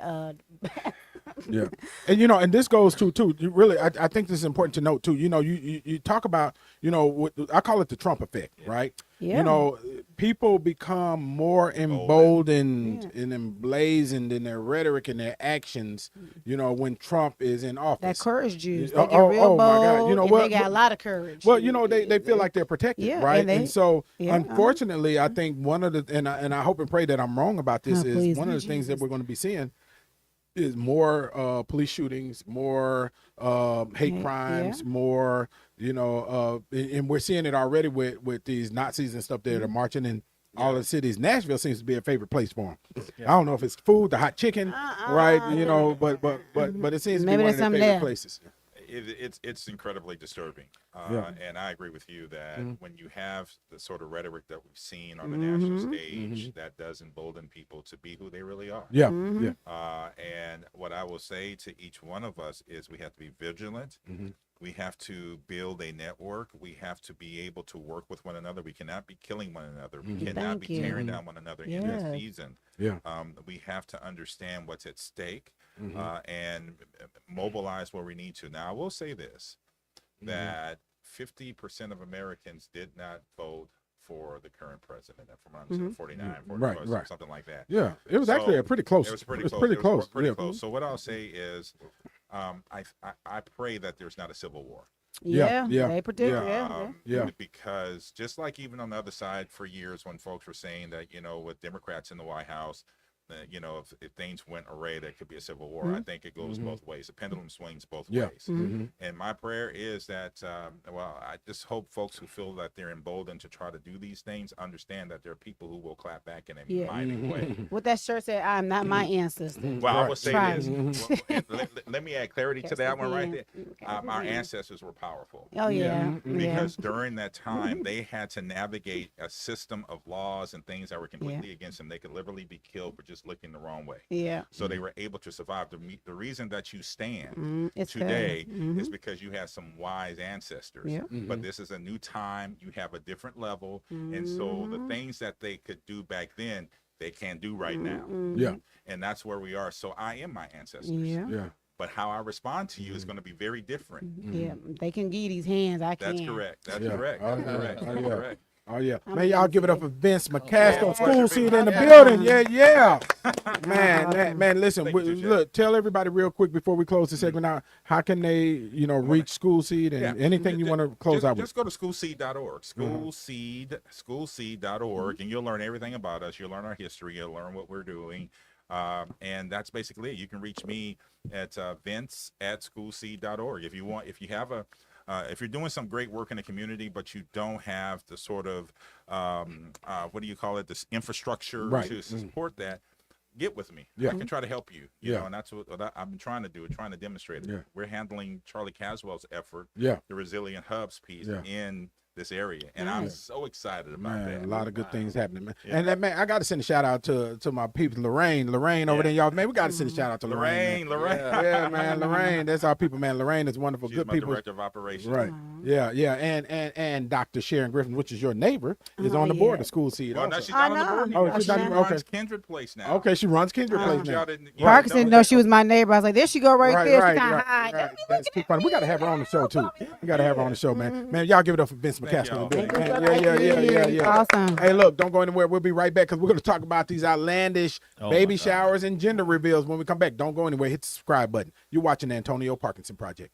Yeah, and and this goes to too. You really, I think this is important to note too. You talk about, I call it the Trump effect, right? Yeah. People become more emboldened and emblazoned in their rhetoric and their actions. When Trump is in office, That courage juice. They get real bold. My God! And they got a lot of courage. Well, they feel like they're protected, right? And so, unfortunately, I think one of the and I hope and pray that I'm wrong about this is one of the things that we're going to be seeing is more police shootings, more hate crimes, more, and we're seeing it already with these Nazis and stuff that are marching in all the cities. Nashville seems to be a favorite place for them. I don't know if it's food, the hot chicken, right? But it seems to be one of their favorite places. It's incredibly disturbing, and I agree with you that when you have the sort of rhetoric that we've seen on the national stage, that does embolden people to be who they really are. And what I will say to each one of us is we have to be vigilant. We have to build a network. We have to be able to work with one another. We cannot be killing one another. We cannot be tearing down one another in this season. We have to understand what's at stake and mobilize where we need to. Now, I will say this, that 50% of Americans did not vote for the current president. From what I'm saying, 49, something like that. Yeah, it was actually a pretty close. It was pretty close. Pretty close. So what I'll say is, I pray that there's not a civil war. They predict. Because just like even on the other side for years when folks were saying that, with Democrats in the White House, if things went array, there could be a civil war. I think it goes both ways. The pendulum swings both ways. And my prayer is that, I just hope folks who feel that they're emboldened to try to do these things understand that there are people who will clap back in a mighty way. What that shirt said, I'm not my ancestor. Well, I will say this. Let me add clarity to that one right there. Our ancestors were powerful. Oh, yeah. Because during that time, they had to navigate a system of laws and things that were completely against them. They could literally be killed for just looking the wrong way. So they were able to survive. The reason that you stand today is because you have some wise ancestors. But this is a new time. You have a different level. And so the things that they could do back then, they can't do right now. And that's where we are. So I am my ancestors. But how I respond to you is going to be very different. They can give these hands. I can't. That's correct. That's correct. Oh, yeah. Man, y'all give it up for Vince McCaskill, school seat in the building. Yeah. Man, listen, look, tell everybody real quick before we close the segment out, how can they, reach School Seed and anything you want to close out with? Just go to schoolseed.org, schoolseed.org, and you'll learn everything about us. You'll learn our history. You'll learn what we're doing. And that's basically it. You can reach me at vince@schoolseed.org. If you're doing some great work in the community, but you don't have the sort of, this infrastructure to support that, get with me. I can try to help you. You know, and that's what I've been trying to do, trying to demonstrate it. We're handling Charlie Caswell's effort, the Resilient Hubs piece in this area, and I'm so excited about that. A lot of good things happening, man. And man, I got to send a shout out to my people, Lorraine over there, y'all. Man, we got to send a shout out to Lorraine. Yeah, man, Lorraine. That's our people, man. Lorraine is wonderful. She's good my people. Director of Operations. Right. Yeah. And Dr. Sharon Griffin, which is your neighbor, is on the board of School Seed. Well, no, she's not on the board. Oh, she's not. She runs Kindred Place now. Okay, she runs Kindred Place now. Parkinson didn't know she was my neighbor. I was like, there she go right there. She kind of high. That's too funny. We got to have her on the show too. We got to have her on the show, man. Man, y'all give it up for Vince McCaskill. Yeah. Awesome. Hey, look, don't go anywhere. We'll be right back because we're going to talk about these outlandish baby showers and gender reveals when we come back. Don't go anywhere. Hit the subscribe button. You're watching the Antonio Parkinson Project.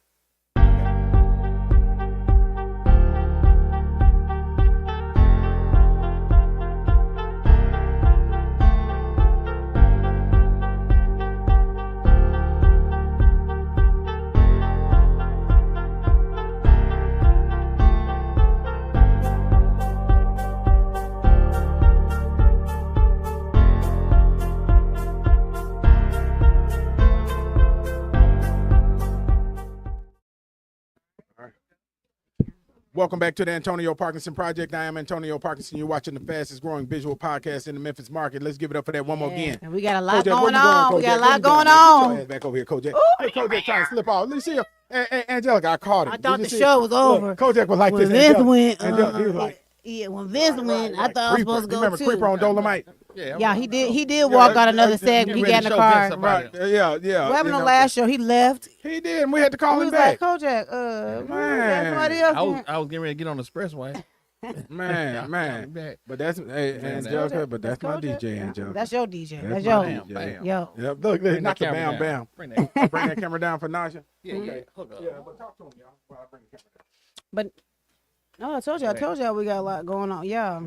Welcome back to the Antonio Parkinson Project. I am Antonio Parkinson. You're watching the fastest growing visual podcast in the Memphis market. Let's give it up for that one more again. And we got a lot going on. We got a lot going on. Back over here, Kojak. Hey, Kojak trying to slip off. Let me see her. Angelica, I caught him. I thought the show was over. Kojak was like this. This went. He was like, Yeah, when Vince went, I thought I was supposed to go Remember too. Creeper on Dolomite? Yeah, he did walk on another segment. He got in the car. Right. Yeah. What happened on last show? He left. He did, and we had to call He him was back. like, Kojak, Man. somebody else. I was getting ready to get on the expressway. Man. But that's Angelica, but that's my DJ, Angelica. That's your DJ. That's my your. DJ. Yo. Yep, look, not the camera bam down. bam. Bring that camera down for Naja. Yeah, Okay. hook up. Yeah, but talk to him, y'all, while I bring the camera down. But no, I told y'all we got a lot going on. Yeah.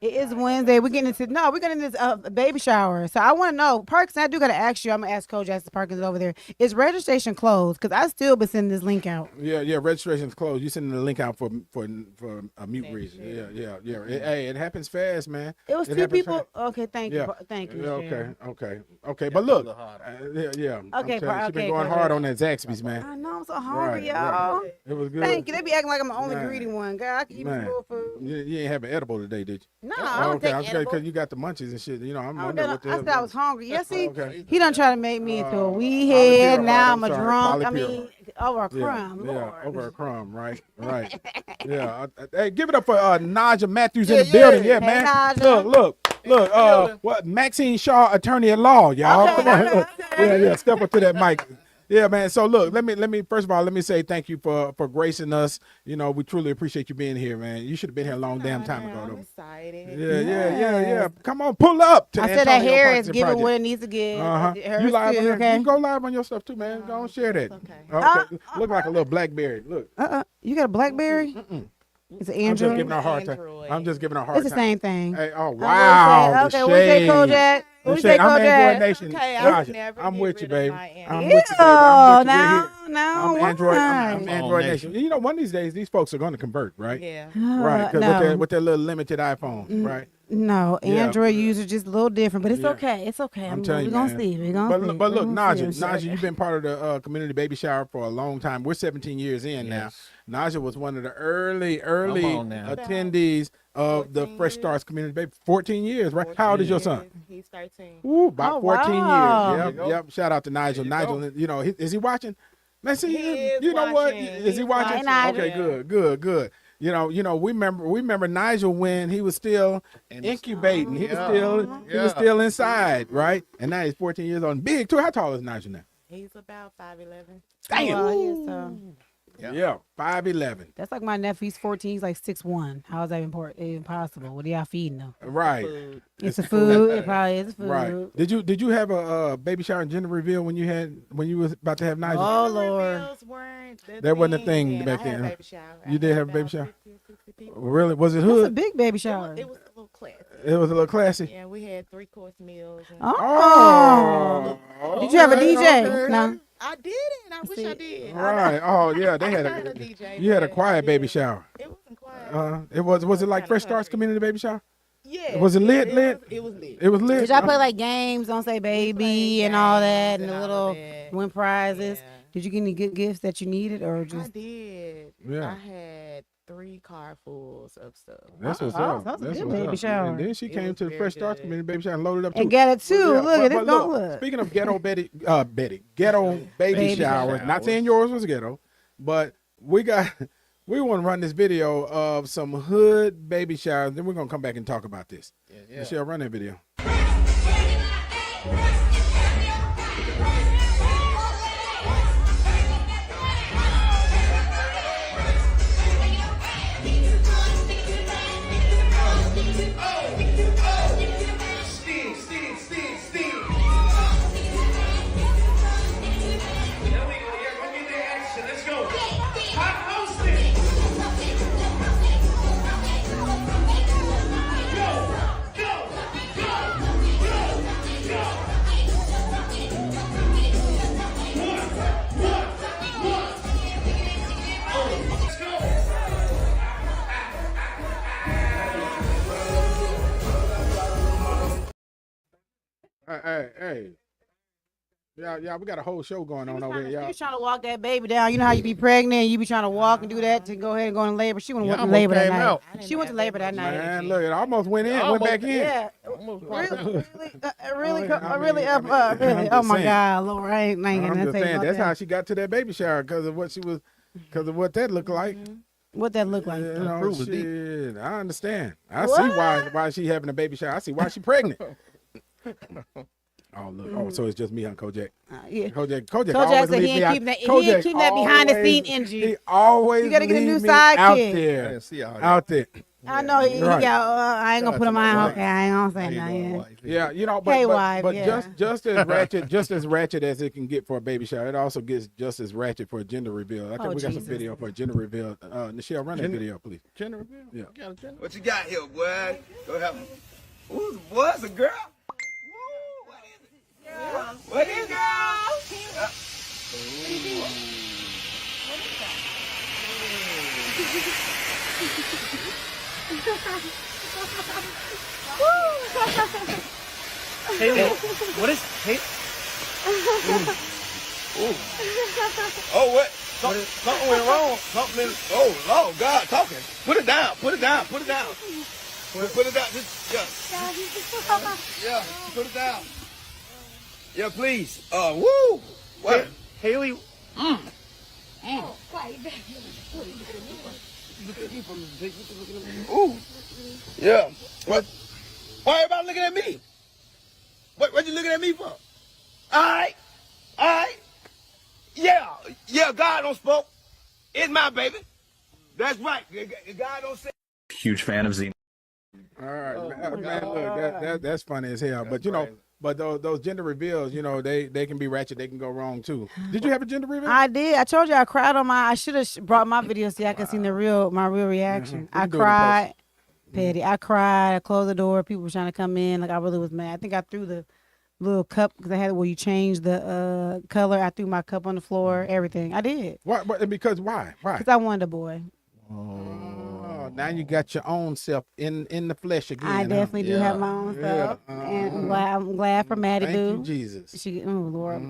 It is Wednesday. We're getting into this baby shower. So I want to know, Parkinson, I do got to ask you. I'm going to ask Coach Jackson Parkinson over there. Is registration closed? Because I still been sending this link out. Yeah, registration's closed. You sending the link out for a mute reason. Yeah. It happens fast, man. It was It two happens people. fast. Okay, thank you. Yeah. Thank you. Okay. But look, Okay, I'm telling you, she okay, been going Coach hard on that Zaxby's, man. I know, I'm so hungry, Right. y'all. It was good. Thank you. They be acting like I'm the only Man. greedy one. God, I can eat Man. more food. You ain't having edible today, did you? No, I don't okay, take I was edible. because you got the munchies and shit. You know, I'm I wondering what the said I was hungry. Yeah, see, Okay. he done try to make me into a weed Polypure, head. Now I'm I'm a sorry, drunk. I polypure. mean, over a Yeah, crumb. yeah, Lord. over a crumb, right. Yeah. Hey, give it up for Naja Matthews in the building. Yeah, Hey, man. Naja. Look. What Maxine Shaw, attorney at law, y'all. Okay, Come on. okay. Yeah. Step up to that mic. Yeah, man. So look, let me first of all, let me say thank you for gracing us. You know, we truly appreciate you being here, man. You should have been here a long damn time ago, I'm though. excited. Yeah. Come on, pull up to I the said that Antonio hair Parkinson is giving Project. what it needs to give. Hers You live too, on there? okay? You go live on your stuff too, man. Go on, share that. Okay. Look like a little BlackBerry. Look. You got a BlackBerry? It's an I'm just Android. giving her a hard time. Android. I'm just giving her a hard It's the time. same thing. Hey, oh I will wow. say, the okay, we say shade. Kojak. The We shade. say I'm Android Kojak. Nation. Okay, Naja, I'll never I'm get with you, rid of baby. my I'm Android. with you, baby. I'm with you. We're here. No, I'm Android. I'm why? Android Phone Nation. You know, one of these days, these folks are going to convert, right? Yeah. Right, because no. with their little limited iPhone, right? No, Yeah. Android users just a little different, but it's Yeah. okay. It's okay. I'm telling you, We're gonna man. see. We're gonna see. But look, We're gonna see. Naja, you've been part of the community baby shower for a long time. We're 17 years in now. Naja was one of the early on now. attendees of the Fresh Starts Community Baby. 14 years, right? How old is your son? He's 13. Ooh, about Oh, 14 wow. years. Yep. Shout out to Nigel. Nigel, you know, is he watching? Man, see, He is you know what? watching. Is he He's watching? watching. Okay, good. You know, we remember Nigel when he was still incubating. He was still inside, right? And now he's 14 years old. Big too. How tall is Nigel now? He's about 5'11". Damn. Oh, he is, so. Yeah, 5'11". That's like my nephew's 14. He's like 6'1". How is that even possible? What are y'all feeding them? Right. It's a food. It probably is food. Right. Did you have a baby shower and gender reveal when you was about to have Nigel? Oh Lord. That wasn't a thing back then. You did have a baby shower? Really? Was it That's a hood? big baby shower. It was a little classy. It was a little classy. Yeah, we had 3-course meals. And Oh. Did you have a DJ? Okay. No. I didn't. I wish I did. Right. Oh yeah, they had had a a DJ, you had a but quiet baby shower. It wasn't quiet. It was it like kinda Fresh Starts country. Community Baby Shower? Yeah. Was it lit? It was lit. It was lit. Did y'all play like games? Don't say baby and all that, and the and all little of that. win prizes. Yeah. Did you get any good gifts that you needed, or I just? did. Yeah. I had 3 car fulls of stuff. That's what's Oh, up. that's a That's good what's baby up. shower. And then she It came was to the very Fresh Starts good. Community Baby Shower and loaded up too. And got it too. Yeah, Look, it's but gonna look. Speaking of ghetto ghetto baby Baby showers. Not saying yours was ghetto, but we want to run this video of some hood baby showers. Then we're gonna come back and talk about this. Michelle, run that video. Hey. Yeah, we got a whole show going on over here, She y'all. was trying to walk that baby down. You know how you be pregnant, and you be trying to walk and do that to go ahead and go in labor. She went to labor that night. She went to labor that night. Man, look, it almost went in, went back in. Yeah, really. Oh my saying. God, Lord, I ain't I'm gonna just say saying about that's that. how she got to that baby shower because of what that looked like. What that look like? You know, fruit was deep. shit, I understand. I see why she having a baby shower. I see why she pregnant. Oh look! Oh, so it's just me, huh, Kojak? Yeah. Kojak Kojak always said leave he me ain't out. keep that. He Kojak ain't keep that behind the scene always- energy. He always You gotta get a leave new me out sidekick. there. Yeah, see how Out there. I know he Right. got. I ain't gonna put him on. Okay, I ain't gonna say How you doing, nothing. wife? Yeah, you know, but Hey, but, wife, but yeah. just as ratchet as it can get for a baby shower, it also gets just as ratchet for a gender reveal. I think we got some video for a gender reveal. Nichelle, run that video, please. Gender reveal? Yeah. You got a gender? What you got here, boy? Go help me. Ooh, boy, it's a girl. Woo, what is it? What is it? Haley, what is Haley? Oh, what? Something went wrong. Something. Oh, Lord, God, talking. Put it down. Put it down. Put it down. Put it down. Just, yeah, put it down. Yeah, please. Woo. What? Haley, Ooh. Yeah. What? Why everybody looking at me? What you looking at me for? All right. Yeah, God don't spoke. It's my baby. That's right. God don't say. huge fan of Z. All right, man. Look, that's funny as hell. But you know, but those gender reveals, you know, they can be ratchet. They can go wrong too. Did you have a gender reveal? I did. I told you I cried on my. I should have brought my video so I could see my real reaction. We I can do it in cried, petty. I cried. I closed the door. People were trying to come in. Like I really was mad. I think I threw the little cup because I had where you change the color. I threw my cup on the floor. Everything. I did. Why? Because why? Why? Because I wanted a boy. Oh, now you got your own self in the flesh again. I huh? definitely do have my own stuff, and I'm glad for Maddie Thank Boo. you, Jesus. She, oh Lord,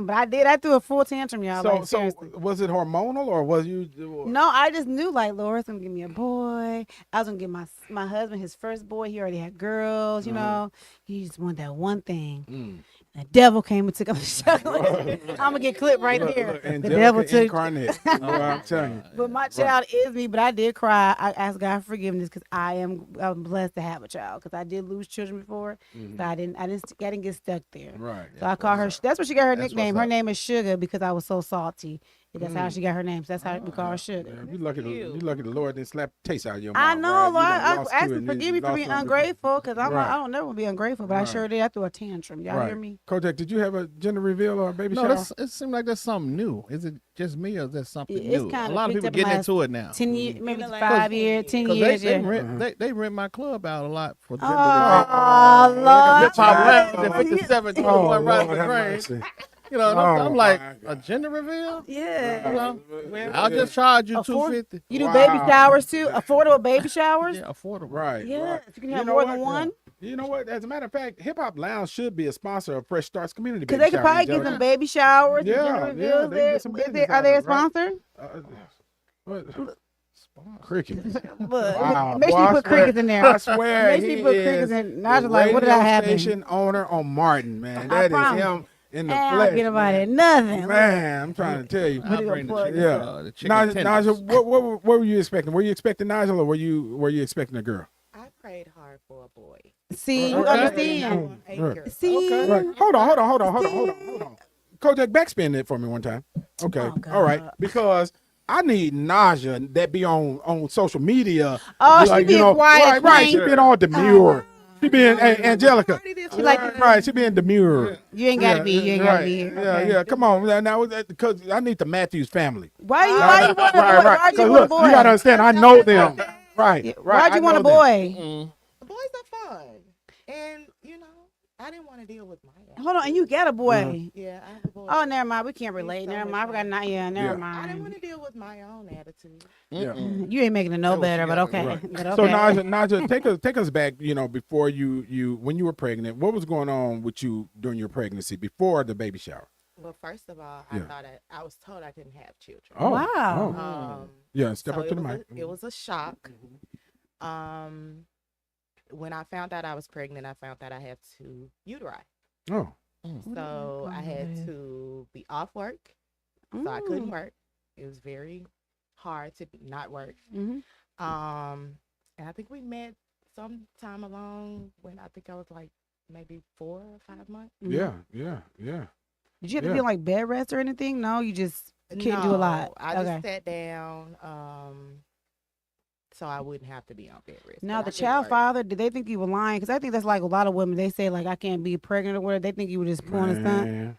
but I did. I threw a full tantrum, y'all. So, like, so seriously. was it hormonal or was you? No, I just knew like Laura's gonna give me a boy. I was gonna give my husband his first boy. He already had girls, you know. He just wanted that one thing. The devil came and took up the show. I'm gonna get clipped right there. The devil took. Incarnate. I'm telling you. But my child is me. But I did cry. I asked God for forgiveness because I'm blessed to have a child because I did lose children before. So I didn't get stuck there. Right. So I call her. That's what she got her That's nickname. what's Her up. name is Sugar because I was so salty. That's how she got her name. So that's how we call her Sugar. Yeah, you lucky the Lord didn't slap the taste out of your mouth. I know, right? Lord. You done I lost asked two him and forgive you me for lost being one. ungrateful because I Right. don't never be ungrateful, but I sure did. I threw a tantrum. Y'all hear me? Kojak, did you have a gender reveal or a baby No, shower? it seems like that's something new. Is it just me or is that something It's new? kinda A lot of picked people up getting last into it now. 10 years, maybe the last 5 10 years, 10 Because years. they Yeah. rent they rent my club out a lot for gender Oh, reveal. Lord. Hip hop lounge Oh, at 57 Oh, right Lord, the have train. mercy. You know, and Oh, I'm like, my a gender reveal? Yeah. You know, I'll just charge you $250. You do Wow. baby showers too? Affordable baby showers? Yeah, affordable. Right. Yeah. Right. You can have more than one. You know what? As a matter of fact, Hip Hop Lounge should be a sponsor of Fresh Starts Community. Because Baby they could Shower, probably get Angelica. some baby showers. Yeah, gender yeah, reveals they can get some business Are out they of a it, right? sponsor? What? Crickets. Look, Wow. make Boy, sure you I put swear- crickets in there. I swear Make sure he you put is crickets in. the Now I was like, what did radio I happen? station owner on Martin, man. I That is promise. him in the I flesh. don't get about man. it. Nothing. Man, I'm trying to tell you. I'll bring Yeah. the chicken tenders. Nigel, what were you expecting? Were you expecting Nigel or were you expecting a girl? I prayed hard for a boy. See, you Okay. understand. A Right. girl. See, Right. Hold on. Kojak, backspin it for me one time. Okay. Oh, All right. God. Because I need Naja that be on social media. Oh, she be quiet, Right. She quaint. being all demure. She being Angelica. She like Right. She being demure. you ain't gotta be. You ain't gotta be here. Yeah, Okay. yeah. Come on now, because I need the Matthews family. Why you want a Right, boy? Why'd you 'Cause want a look, boy? you gotta understand. I know them. Right. Right. Why'd I you want a know them. boy? Boys are fun. And, you know, I didn't want to deal with my Hold on, and you got a boy. Yeah, I have a boy. Oh, never mind. We can't relate. so Never much mind. I forgot fun. not. Yeah, never Yeah. I didn't mind. want to deal with my own attitude. Yeah. You ain't making it no That was better, you but got- okay. Right. But okay. So Naja, take us back. You know, before you when you were pregnant, what was going on with you during your pregnancy before the baby shower? Well, first of all, Yeah. I was told I couldn't have children. Oh, Wow. Yeah, step so up to the mic. It was a shock. When I found out I was pregnant, I found out I had 2 uteri. Oh, So I had to be off work. So I couldn't work. It was very hard to not work. Mhm. And I think we met sometime along when I think I was like maybe 4 or 5 months. Yeah. Did you have to be on like bed rest or anything? No, you just couldn't do a lot. I just sat down, so I wouldn't have to be on bed rest. Now but the I did child work. father, did they think you were lying? Because I think that's like a lot of women. They say like I can't be pregnant or whatever. They think you were just pulling a stunt. Man.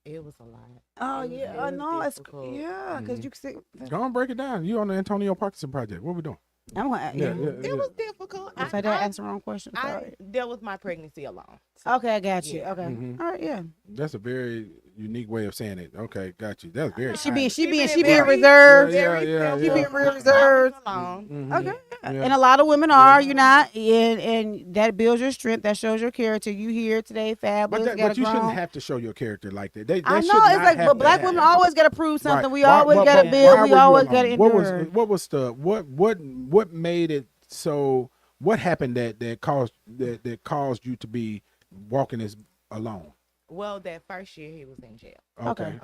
It was a lot. Oh It was- yeah, it I was know. It's difficult. yeah, because you can see. Go on, break it down. You on the Antonio Parkinson project. What we doing? I'm gonna. Yeah, Yeah. It was difficult. If I did ask the wrong question, sorry. I dealt with my pregnancy alone. So, Okay, I got you. yeah. Okay, Mhm. all right, yeah. That's a very unique way of saying it. Okay, got you. That's very. She kind. being very- reserved. Yeah, She yeah. being real reserved. alone. Mhm. Okay. Yeah. And a lot of women are, you're not, and that builds your strength. That shows your character. You here today, fabulous. But you shouldn't have to show your character like that. They I should know it's not like, have but to black have women that. always got to prove something. Right. We always got to why build. were We you always alone? got to endure. What was the what made it so? What happened that caused you to be walking this alone? Well, that first year he was in jail. Okay.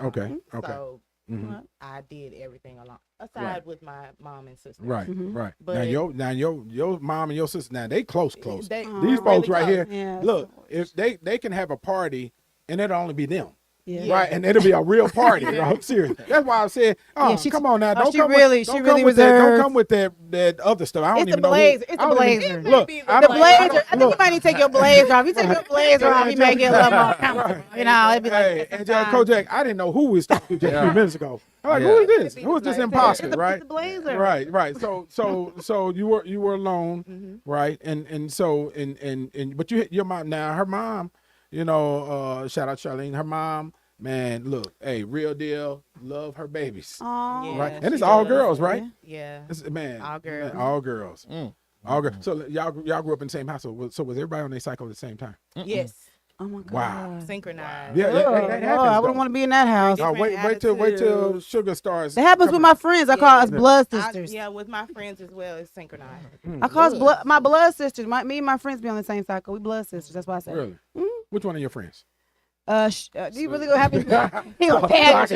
So Mhm. I did everything alone, aside Right. with my mom and sister. Right. Mm-hmm. Right. But- Now your mom and your sister they close. They- These they're folks really right close. here. Yeah, Look, if they can have a party and it'll only be them. Yeah. Right, and it'll be a real party. I'm serious. That's why I said, "Oh, Yeah, she- come on now! oh, Don't she come really- with, she don't really come with that. Don't reserved. come with that other stuff. I don't It's the even know. blazer. It's I the don't even- blazer. Look, I The don't- blazer. I don't- think you look. might need to take your blazer off. You take your blazer off, you may get a little more comfortable. You know, it'd be Hey, like and Kojak, I didn't know who we was talking to just a few minutes ago. I'm like, who is this? Who is this imposter? Right, the blazer. right. So you were alone, right? And so but your mom now, her mom, shout out Charlene, her mom. Man, look, hey, real deal, love her babies, Aw. right? Yeah, And it's she all does. girls, right? Yeah. Man, All girls. man, all girls, all girls. So y'all grew up in the same household. So was everybody on their cycle at the same time? Yes. Oh my God. Wow. Synchronized. Yeah, that happens. I wouldn't though. want to be in that house. Oh, wait till attitudes. sugar stars. That happens with my friends. I call us blood sisters. Yeah, with my friends as well. It's synchronized. I call us my blood sisters. Me and my friends be on the same cycle. We blood sisters. That's why I said. Really? Which one of your friends? Do you really gonna have me? He gonna tag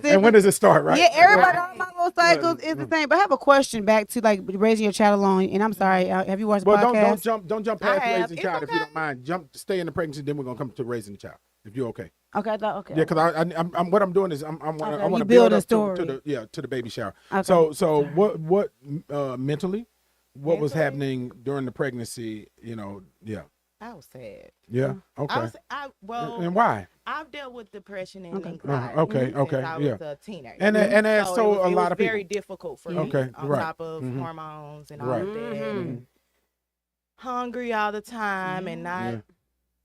And when does it start? Right? Yeah, everybody on my little cycles is the same. But I have a question back to like raising your child alone. And I'm sorry, have you watched the Well, podcast? don't jump I past have. raising It's child if you okay. don't mind. Stay in the pregnancy. Then we're gonna come to raising the child. If you're okay. Okay, I thought okay. Yeah, because I'm what I'm doing is I want you to build build a up story. to the baby shower. Okay. So what mentally, what was Mentally? happening during the pregnancy? Yeah. I was sad. Yeah. Okay. Well, And why? I've dealt with depression and Okay. anxiety Okay, since okay, I yeah. was a teenager. And it so was, a lot of people. very difficult for me. Okay, On right. top of Mhm. hormones and all Right. of that. Mm-hmm. And hungry all the time and not,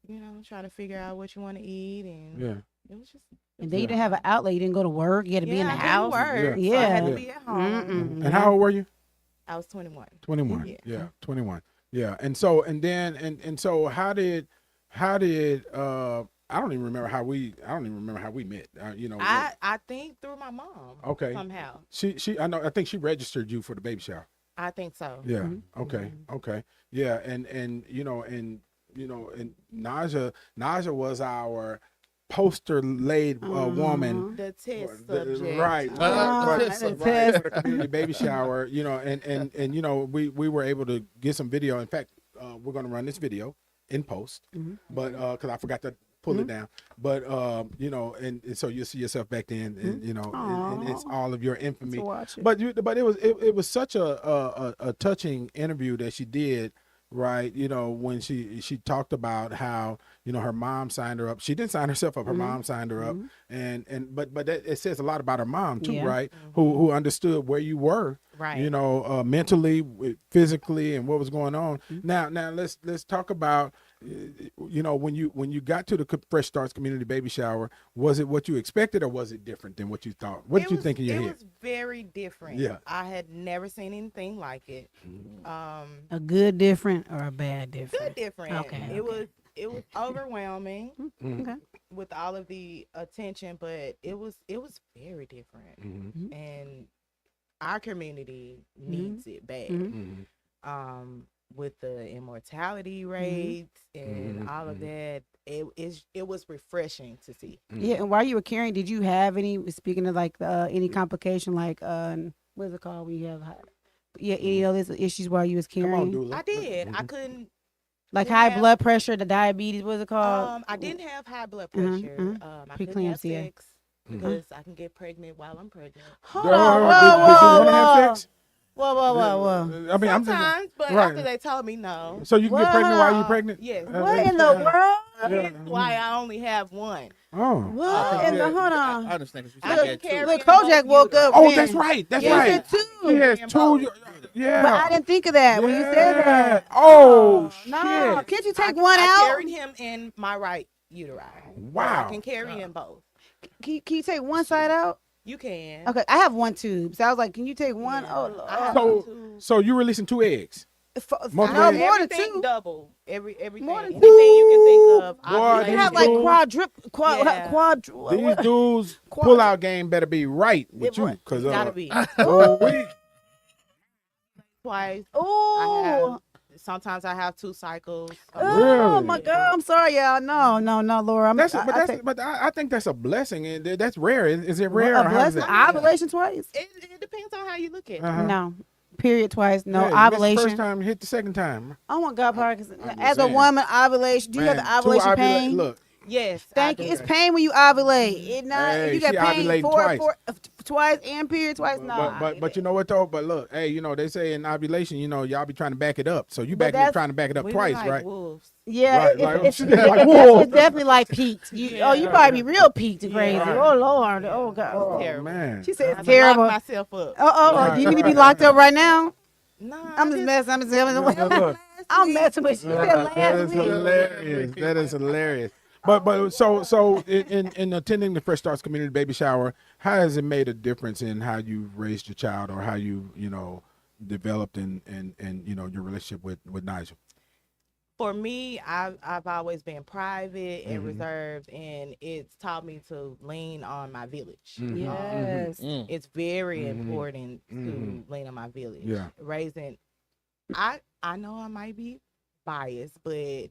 Yeah. trying to figure out what you want to eat and Yeah. it was just. And then you didn't have an outlet. You didn't go to work. You had to be in the I house. couldn't work, Yeah. so I had to be at home. Mm-mm. And how old were you? I was 21. 21. Yeah. Yeah. 21. Yeah. And so so how did I don't even remember how we met. I think through my mom. Okay. Somehow. I think she registered you for the baby shower. I think so. Yeah. Okay. Okay. Yeah. And Naja was our poster laid woman. The test The- subject. right, the for test. the community baby shower, and we were able to get some video. In fact, we're going to run this video in post, but because I forgot to pull it down, but and so you'll see yourself back then, and and it's all of your infamy. To watch it. But it was such a touching interview that she did. Right, when she talked about how her mom signed her up. She didn't sign herself up. Her mom signed her up, but that, it says a lot about her mom too, Yeah. right? Who understood where you were, Right. mentally, physically, and what was going on. Now let's talk about when you got to the Fresh Starts Community Baby Shower. Was it what you expected, or was it different than what you thought? What did you think in your It head? was very different. Yeah. I had never seen anything like it. A good different or a bad different? Good different. Okay, It was overwhelming Okay. with all of the attention, but it was very different. Mm-hmm. And our community needs it bad. Mm-hmm. With the immortality rates and all of that, it was refreshing to see. Yeah, and while you were carrying, did you have any? Speaking of like any complication, like what's it called when you have any other issues while you was Come on, carrying? doula. I did. I couldn't. Like didn't high have- blood pressure, the diabetes, what's it called? I didn't have high blood Mhm, pressure. mhm. I couldn't have Preeclampsia. sex because I can get pregnant while I'm pregnant. Hold Did on, you whoa, want to have whoa, sex? whoa. I mean, I'm Sometimes, just but right. after they told me no. So you can get What? pregnant while you're pregnant? Yes. What in the world? That's why I only have one. Oh. What in the hold on? I understand because you I said can that too. carry Look, both Kojak woke uterus. up. Oh, man. that's right. That's Yeah, right. he said He two. has two. Yeah. But I didn't think of that when you said that. Oh, shit. No, can't you take I one out? carried him in my right uteri. Wow. I can carry him both. Can you take one side out? You can. Okay, I have one tube, so I was like, can you take one? Yeah. Oh, I have Lord. So you releasing 2 eggs? Multiple No, eggs? more than Everything two. double. Everything. More than Anything you can think of. Boy, You ovulation. have like Yeah. These dudes pull-out game better be right with you, cause Gotta be. Twice. Oh, Sometimes I have 2 cycles. oh my God! I'm sorry, y'all. No, Laura. I think that's a blessing, and that's rare. Is it rare? A or how is blessing. it? Ovulation twice? It depends on how you look at it. Uh-huh. No. Period twice. No Yeah, you missed the ovulation. first time, hit the second time. Oh my God, Parkinson. I'm just As a saying. woman, ovulation. Do you have Man, the ovulation 2 pain? Look, Yes. Thank I you. do. It's pain when you ovulate. It not. Hey, You got she pain ovulating twice and period twice. No. but you know what though? But look, hey, they say in ovulation, y'all be trying to back it up. So you But trying to back it up We twice, like right? wolves. Yeah, Right, it's like wolves. definitely like peaked. You probably be real peaked and crazy. Right. Oh Lord. Oh God. Oh Terrible. man. She said I it's lock terrible. myself up. Do you need to be locked up right now? No, I'm just messing. I'm Look, messing with you. She said that last is week. hilarious. That is hilarious. But so in attending the Fresh Starts Community Baby Shower, how has it made a difference in how you raised your child or how you developed and your relationship with Nigel? For me, I've always been private and reserved, and it's taught me to lean on my village. Yes. It's very important to lean on my village. Yeah. Raising, I know I might be biased, but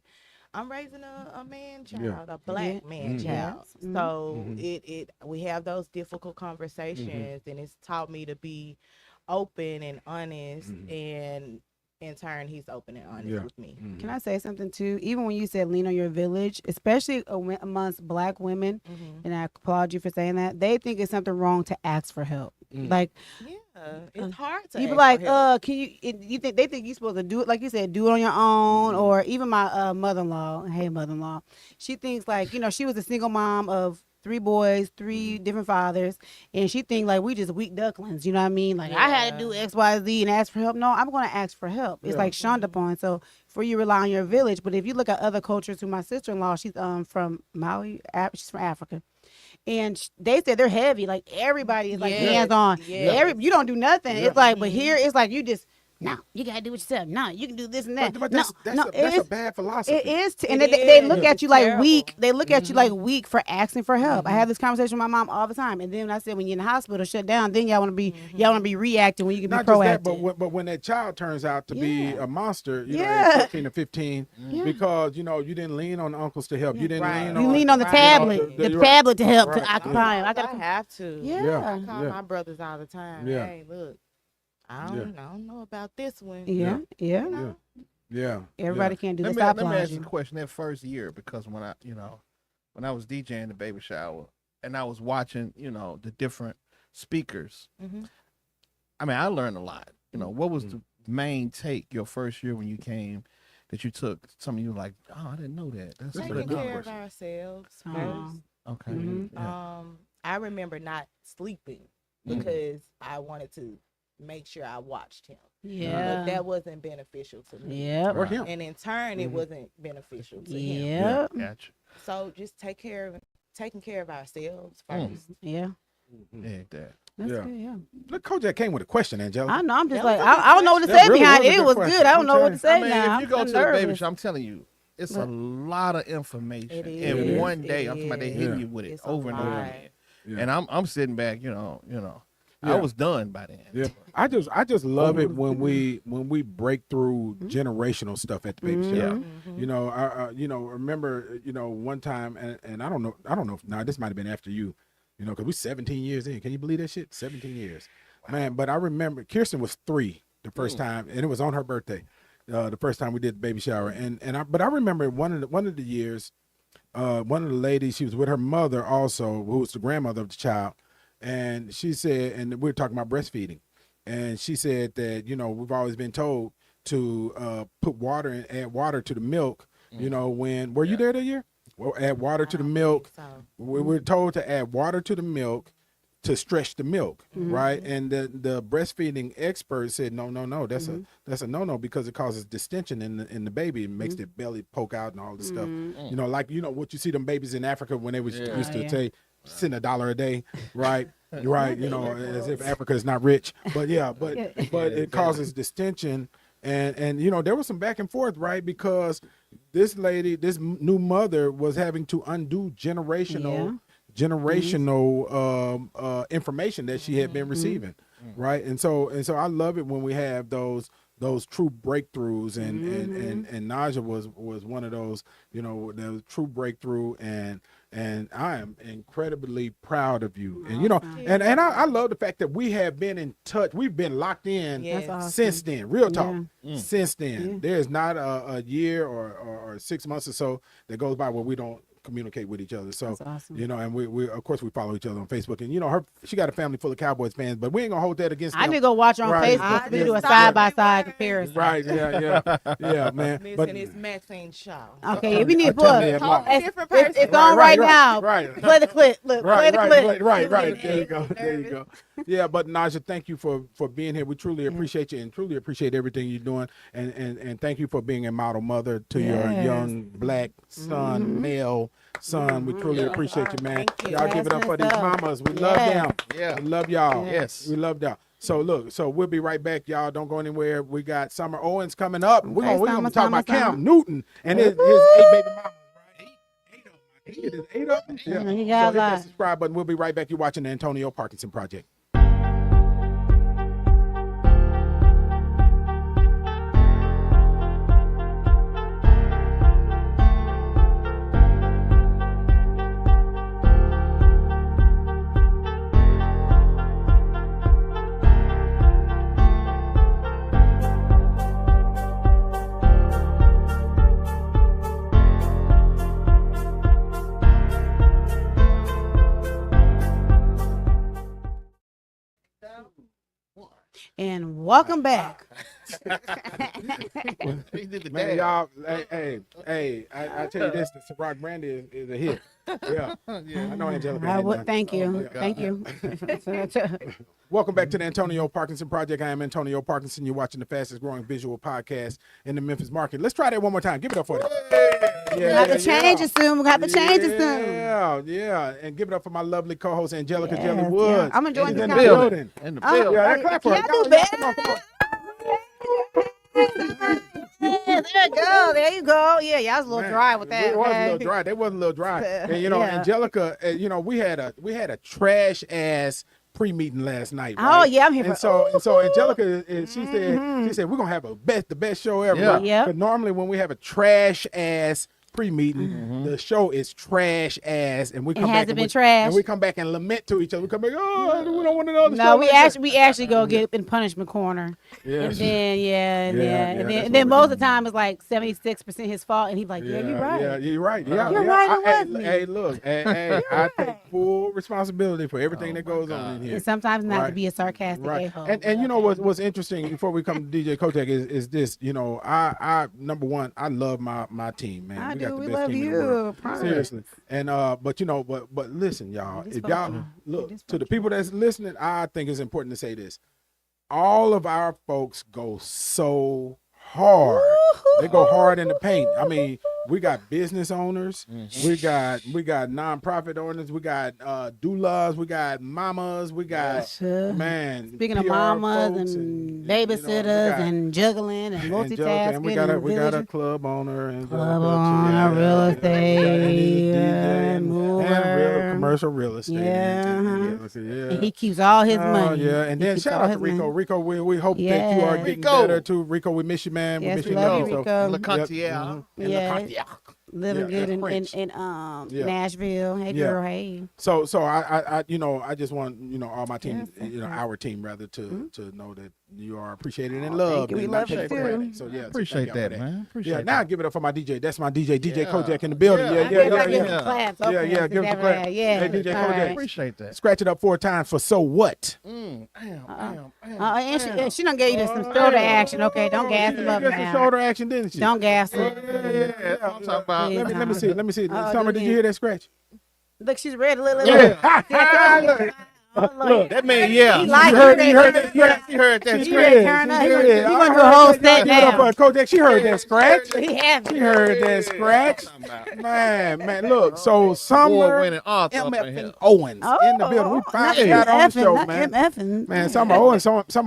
I'm raising a man child, a black man child. So we have those difficult conversations, and it's taught me to be open and honest, and in turn, he's open and honest with me. Can I say something too? Even when you said lean on your village, especially amongst black women, and I applaud you for saying that, they think it's something wrong to ask for help. Like, it's hard to. You be ask like, for help. can you? They think you're supposed to do it, like you said, do it on your own. Or even my mother-in-law, hey mother-in-law, she thinks like she was a single mom of 3 boys, 3 different fathers, and she think like we just weak ducklings. You know what I mean? Like I had to do X, Y, Z and ask for help. No, I'm gonna ask for help. It's like shunned upon. So for you rely on your village, but if you look at other cultures, to my sister-in-law, she's from Maui, she's from Africa. And they said they're heavy. Like everybody is like hands on. You don't do nothing. It's like, but here it's like you just you gotta do it yourself. No, you can do this and that. But that's a bad philosophy. It is, and they look at you like weak. They look at you like weak for asking for help. I have this conversation with my mom all the time, and then when I said when you're in the hospital, shut down. Then y'all want to be reacting when you can Not be just proactive. that, but when that child turns out to be a monster, Yeah. at 14 or 15, because you didn't lean on the uncles to help. You didn't lean on. You lean on the tablet, the tablet to help to occupy him. I have to. Yeah. I call my brothers all the time. Yeah. Hey, look, I don't know about this one. Yeah. Everybody can't do Let this. me ask you a question. That first year, because when I was DJing the baby shower and I was watching, the different speakers, I mean, I learned a lot. What was the main take your first year when you came that you took? Some of you were like, oh, I didn't know that. That's a Taking good care of question. ourselves first. Okay. I remember not sleeping because I wanted to make sure I watched him. But that wasn't beneficial to me. Yeah. Or him. And in turn, it wasn't beneficial to him. Yeah. Gotcha. So just taking care of ourselves first. Yeah. Yeah, that. That's Yeah. good. Yeah. Look, Kojak came with a question, Angela. I know. I'm just That like was a good I don't know what to question. say That really behind was it. a It was good good. I don't know what to say I mean, now. if you go I'm to the baby nervous. shop, I'm telling you, it's a lot of information It in is. one day. I'm talking about they hitting Yeah. you with it It's a over and over lot. again. Yeah. And I'm sitting back, I Yeah. was done by then. Yeah, I just love it when we break through generational stuff at the baby shower. Remember, one time, and I don't know if now this might have been after you, because we 17 years in. Can you believe that shit? 17 years. man. But I remember Kirsten was 3 the first time, and it was on her birthday. The first time we did the baby shower, but I remember one of the years, one of the ladies, she was with her mother also, who was the grandmother of the child, and she said, and we were talking about breastfeeding, and she said that we've always been told to put water and add water to the milk. When were you there that year? Well, add water to the milk. So. We were told to add water to the milk to stretch the milk, right? And the breastfeeding expert said, no, that's a no, because it causes distension in the baby. It makes the belly poke out and all this stuff. Like what you see them babies in Africa when they was used to say, send $1 a day, right? Right, as if Africa is not rich. But but it causes distension. And there was some back and forth, right? Because this lady, this new mother, was having to undo generational information that she had been receiving, right? And so I love it when we have those true breakthroughs, and Naja was one of those, the true breakthrough, and I am incredibly proud of you. And and I love the fact that we have been in touch. We've been locked in since then. Real talk. Since then, there's not a year or 6 months or so that goes by where we don't communicate with each other. So and we of course we follow each other on Facebook, and she got a family full of Cowboys fans, but we ain't gonna hold that against them. I need to go watch her on Facebook. We do a side-by-side comparison. Right, yeah, man. Listen, But it's Maxine Shaw. Okay, we need to put different person. it's on right now. Right. Play the clip. Look, play the clip. Right. There you go. Yeah, but Naja, thank you for being here. We truly appreciate you, and truly appreciate everything you're doing, and thank you for being a model mother to your young black son, male son. We truly appreciate you, man. Y'all give it up for these mamas. We love them. Yeah. We love y'all. Yes. We love y'all. So look, we'll be right back, y'all. Don't go anywhere. We got Summer Owens coming up. We're gonna talk about Cam Newton and his 8 baby mamas. It is 8 of them. Yeah. So hit that subscribe button. We'll be right back. You're watching the Antonio Parkinson Project. And welcome back. Man, y'all, hey, I tell you this, the Ciroc Brandy is a hit. Yeah. I know Angelica. Thank you. Thank you. Welcome back to the Antonio Parkinson Project. I am Antonio Parkinson. You're watching the fastest growing visual podcast in the Memphis market. Let's try that one more time. Give it up for it. We're going to have to change it soon. We're going to have to change it soon. Yeah. And give it up for my lovely co-host, Angelica Jelly Woods. Yeah. I'm enjoying this building. In the building. Yeah, clap for her. There you go. Yeah, y'all was a little dry with that. It was a little dry. They wasn't a little dry. And Angelica, we had a trash ass pre-meeting last night. Right? Oh yeah, I'm here. And so Angelica, she said we're gonna have the best show ever. Yeah. Yep. But normally when we have a trash ass pre-meeting, the show is trash ass, and we come back and we come back and lament to each other. We come back, we don't want to know. No, we actually go get in punishment corner. Yeah. And then then most of the time it's like 76% his fault, and he's like, yeah, you're right. Yeah, you're right. Yeah, you're right. Hey, look, I take full responsibility for everything that goes on in here. And sometimes not to be a sarcastic a-hole. And you know what's interesting before we come to DJ Kotek is this. I number one, I love my team, man. We love you. Seriously. And but listen, y'all. If y'all look to the people that's listening, I think it's important to say this. All of our folks go so hard. They go hard in the paint. I mean, we got business owners, we got nonprofit owners, we got doulas, we got mamas, we got man. Speaking PR of mamas and babysitters and juggling and multitasking, and we got a club owner and real estate and real commercial real estate. And he keeps all his money. And then shout out to Rico. Rico, we hope that you are getting better too. Rico, we miss you, man. Yes, we miss you. Love you, Rico. LeContier. living Yeah, good French. in Yeah. Nashville. Hey Yeah. girl, hey. So I I just want all my team, Yes, our team rather to know that you are appreciated and Oh, loved. thank you. We and not love you taken for too. granted. So yeah, so Appreciate thank y'all that, for man. Appreciate Yeah, now that. give it up for my DJ. That's my DJ Yeah. Kojak in the building. Yeah. Yeah, I yeah, guess yeah, I give yeah. some claps. Yeah, Okay, yeah, since give him some that claps. right. Yeah. Hey, DJ all Kojak. right. Appreciate that. Scratch it up 4 times for so what? Damn. And she done gave you some shoulder action. Okay, don't gas him up She got some now. shoulder action, didn't she? Don't gas Yeah, him. yeah. I'm talking about. Please, Let me see. Let me see. Uh-oh, Summer, do did it you hear that scratch? Look, she's ready. Look. Look, That man, yeah. He like you it. heard that? Yeah, She heard that. He ready to turn up. He gonna do a whole set Give it up now. for Kojak. She heard that scratch. He has She heard that scratch. Man, look. So Summer Award-winning author up in here. MF Owens in the building. We finally got on the show, man. MFing. Man, Summer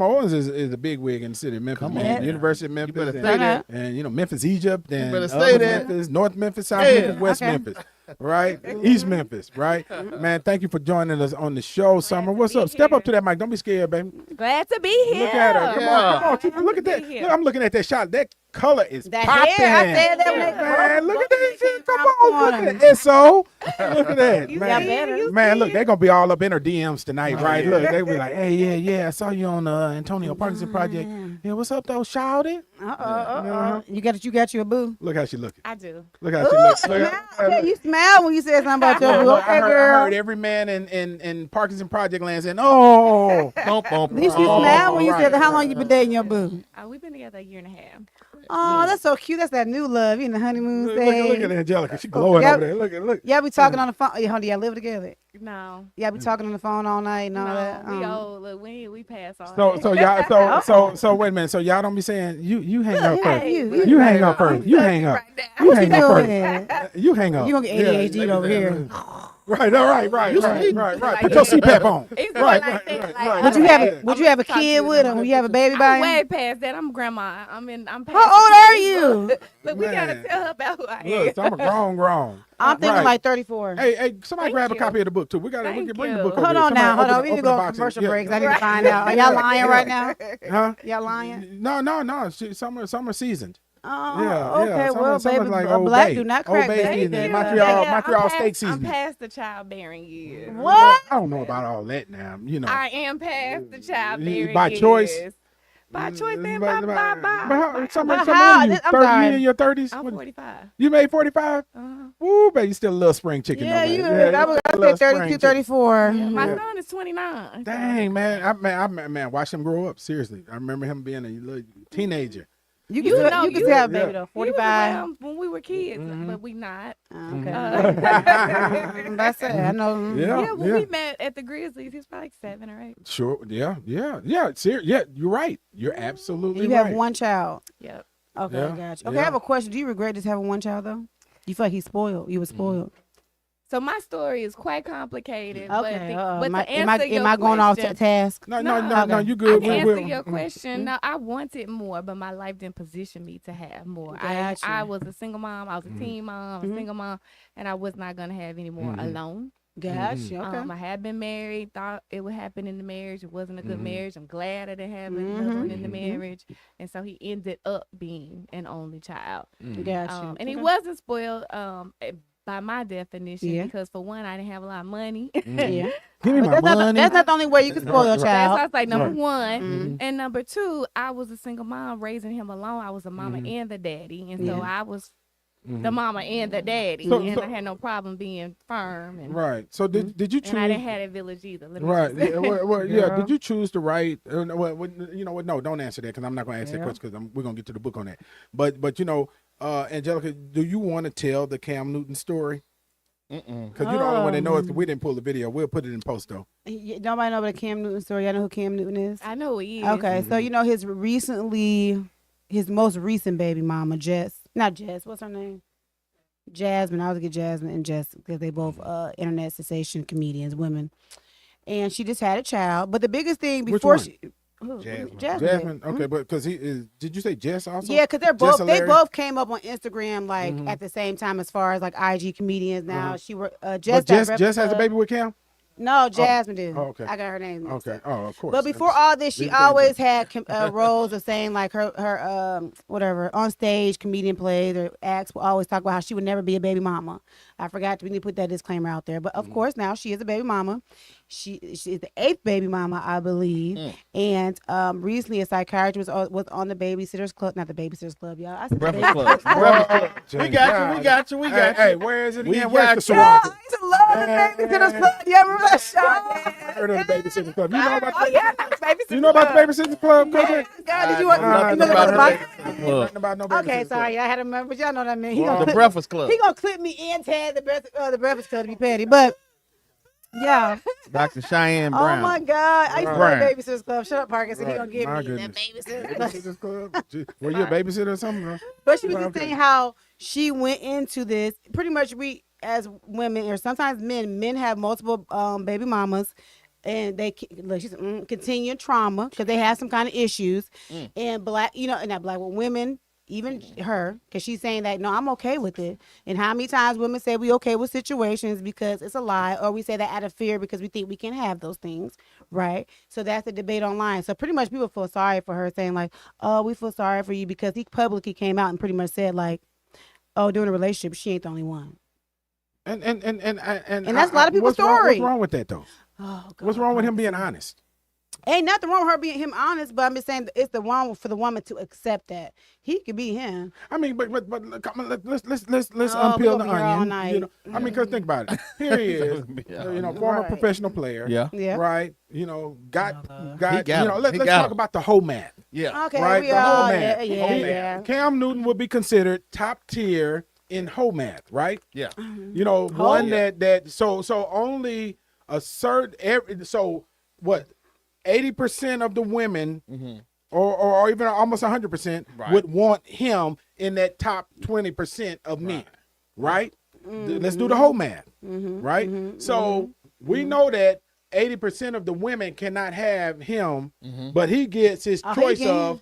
Owens is a big wig in the city of Memphis, man. on. University of Memphis. better and, say that. And Memphis, Egypt, and better say other that. Memphis, North Memphis, South Yeah. Memphis, West Okay. Memphis, right? East Memphis, right? Man, thank you for joining us on the show, Summer. What's up? Step up to that mic. Don't be scared, baby. Glad to be here. Look at her. Come on. Glad Look at to that. be here. Look, I'm looking at that shot. That color is That popping. hair, I said that when they Man, look at that shit. Come Come on, on. look at that. So, look at that, got man. better. Man, look, they're gonna be all up in her DMs tonight, right? Look, they be like, hey, yeah, I saw you on the Antonio Parkinson project. Yeah, what's up though, shawty? You got you a boo. Look how she looking. I do. Look how she looks. Yeah, you smiled when you said something about your boo. Look, Okay, I girl. heard every man in Parkinson Project land saying, "Oh, At least you smiled when you said, how long you been dating your boo? We've been together a year and a half. Oh, that's so cute. That's that new love. You in the honeymoon look stage. at Angelica. She glowing Yep. over there. Look. Y'all be talking on the phone. Yeah, honey, y'all live together. No. Y'all be talking on the phone all night and all that. We old. Look, we pass all So that. y'all so wait a minute. So y'all don't be saying you hang up first. you- You hang up first. You hang up. You What hang you up doing? first. You hang up. You gonna get ADHD over here. Right. All right. Put your CPAP on. It's Right. like that, Right. like, Would you have a kid with him? Would you have a baby by I'm him? way past that. I'm grandma. I'm past How old are you? Look, we gotta Man. tell her about who I am. Look, I'm a grown. I'm thinking Right. like 34. Hey, somebody Thank grab a you. copy of the book too. We can Thank bring the you. book over Hold here. on now. Somebody Hold on. We need to open the go box commercial and- breaks. I need yeah. to find out. Are y'all lying right now? Huh? Y'all lying? No. Summer seasoned. Oh, Yeah, okay. yeah. Well, Summer's baby, like a Old black Bay. do not Old crack Bay baby. seasoning. Yeah. Montreal steak I'm seasoning. past the childbearing years. What? I don't know about all that now. You know. I am past the childbearing By years. choice? By choice, man. But By Summer, But you how? in your I'm 30? sorry. You in your 30s? I'm What- 45. You made 45? Uh-huh. Ooh, baby, you still a little spring chicken. Yeah, though, you. man. I was a gonna little say spring 32, chicken. 34. My Yeah. son is 29. Dang, man. Watch him grow up. Seriously. I remember him being a little teenager. You can You still, know, you can you- still have a baby yeah. though. He was 45. around when we were kids, but we not. Okay. Uh, That's it. I know. yeah, when we met at the Grizzlies, he was probably like 7 or 8. Sure. Yeah. You're right. You're absolutely You right. have one child. Yep. Okay, Yeah, gotcha. Okay, yeah. I have a question. Do you regret just having one child though? You feel like he's spoiled? You were spoiled. So my story is quite complicated. Okay. But am I, to answer your am I going off question, task? No, Okay. you good. To answer We'll- your question, no, I wanted more, but my life didn't position me to have more. I Gotcha. was a single mom. I was a teen mom, a single mom, and I was not gonna have any more alone. Gotcha. Okay. I had been married, thought it would happen in the marriage. It wasn't a good marriage. I'm glad I didn't have any husband in the marriage. And so he ended up being an only child. Gotcha. And he wasn't spoiled by my definition Yeah. because for one, I didn't have a lot of money. Yeah. Give me But my money. that's not the only way you can spoil your That's child. I was like number Right. one. And number two, I was a single mom raising him alone. I was a mama and the daddy. And so I was the mama and the daddy. So- and so- I had no problem being firm. And, Right. So did you choose? and I didn't have a village either. Let me Right. just- Yeah, yeah. Girl. Did you choose to write? You know what? No, don't answer that because I'm not going to ask that question because we're going to get to the book on that. But Angelica, do you want to tell the Cam Newton story? Because you don't want to know if we didn't pull the video. We'll put it in post though. Nobody know about the Cam Newton story. Y'all know who Cam Newton is? I know he is. Okay, so you know his most recent baby mama, what's her name? Jasmine. I always get Jasmine and Jess because they both internet sensation comedians, women. And she just had a child. But the biggest thing Which before one? she Jasmine. Jasmine. Okay, but because he is. Did you say Jess also? Yeah, because they Hilarious? both came up on Instagram at the same time as far as like IG comedians now. She were Jess. But Jess has a baby with Cam. No, Jasmine did. Oh, okay. I got her name. Okay. Oh, of course. But before all this, she Leave it always had roles of saying like her whatever on stage comedian plays or acts will always talk about how she would never be a baby mama. I forgot we need to put that disclaimer out there. But of course now she is a baby mama. She is the 8th baby mama, I believe. And recently a psychiatrist was on the Babysitters Club, not the Babysitters Club, y'all. I said Breakfast Club. Breakfast Club. We got you. Hey, where is it again? We Where's the got sorority? I used to love the Babysitters Club. Yeah, remember that show? I heard of the Babysitters Club. You know about Oh yeah, Babysitters you know about the Babysitters Club, Coach? God, did you want nothing you know about about her. Nothing about no Babysitters Okay, Club. sorry, I had to remember, but y'all know what I mean. He The gonna clip, Breakfast Club. he gonna clip me and tag the Breakfast Club to be petty, but yeah. Dr. Cheyenne Oh Brown. my God, I used to Right. love Babysitters Club. Shut up, Parkinson. He gonna give My me goodness. the Babysitters Club. Babysitters Club? Gee, were you a babysitter or something? Huh? But she was Well, just okay. saying how she went into this. Pretty much, we as women or sometimes men have multiple baby mamas, and they look. She's continuing trauma because they have some kind of issues. And and not black women, even her, because she's saying that no, I'm okay with it. And how many times women say we okay with situations because it's a lie, or we say that out of fear because we think we can have those things, right? So that's the debate online. So pretty much people feel sorry for her, saying like, oh, we feel sorry for you because he publicly came out and pretty much said like, oh, during a relationship, she ain't the only one. And that's a lot of people's story. What's wrong with that though? Oh, God. What's wrong with him being honest? Ain't nothing wrong with her being him honest, but I'm just saying it's the wrong for the woman to accept that he could be him. I mean, but come on, let's Oh, we unpeel gonna the be here all onion. night. You know, I mean, because think about it. Here he is, former Right. professional player. Yeah. Yeah. Right. You know, got. He You got know, him. let's He talk got him. about the whole man. Yeah. Okay, Right. we The whole all man. yeah. Cam Newton would be considered top tier in whole math, right? Yeah. You know, one that so only a certain so what 80% of the women or even almost 100% would want him in that top 20% of men, right? Let's do the whole math, right? So we know that 80% of the women cannot have him, but he gets his choice of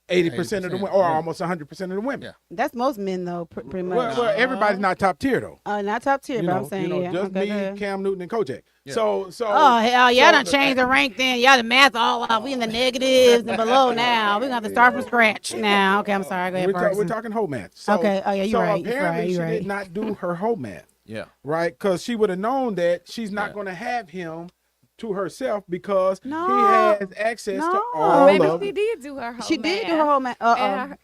80% of the women, or almost 100% of the women. That's most men though, pretty much. Well, everybody's not top tier though. Not top tier, You but know, I'm saying yeah. just okay. me, Cam Newton, and Kojak. So. Oh hell, y'all so done changed the rank then. Y'all the math all up. We in the negatives and below now. We're gonna have to start from scratch now. Okay, I'm sorry. Go ahead, we're Parkinson. talking whole math. So, Okay. Oh yeah, you're right. So apparently you're she right. did not do her whole math. Yeah. Right? Because she would have known that she's not going to have him to herself because he No. has access No. to all Maybe of she did do her whole She math. did do her whole math.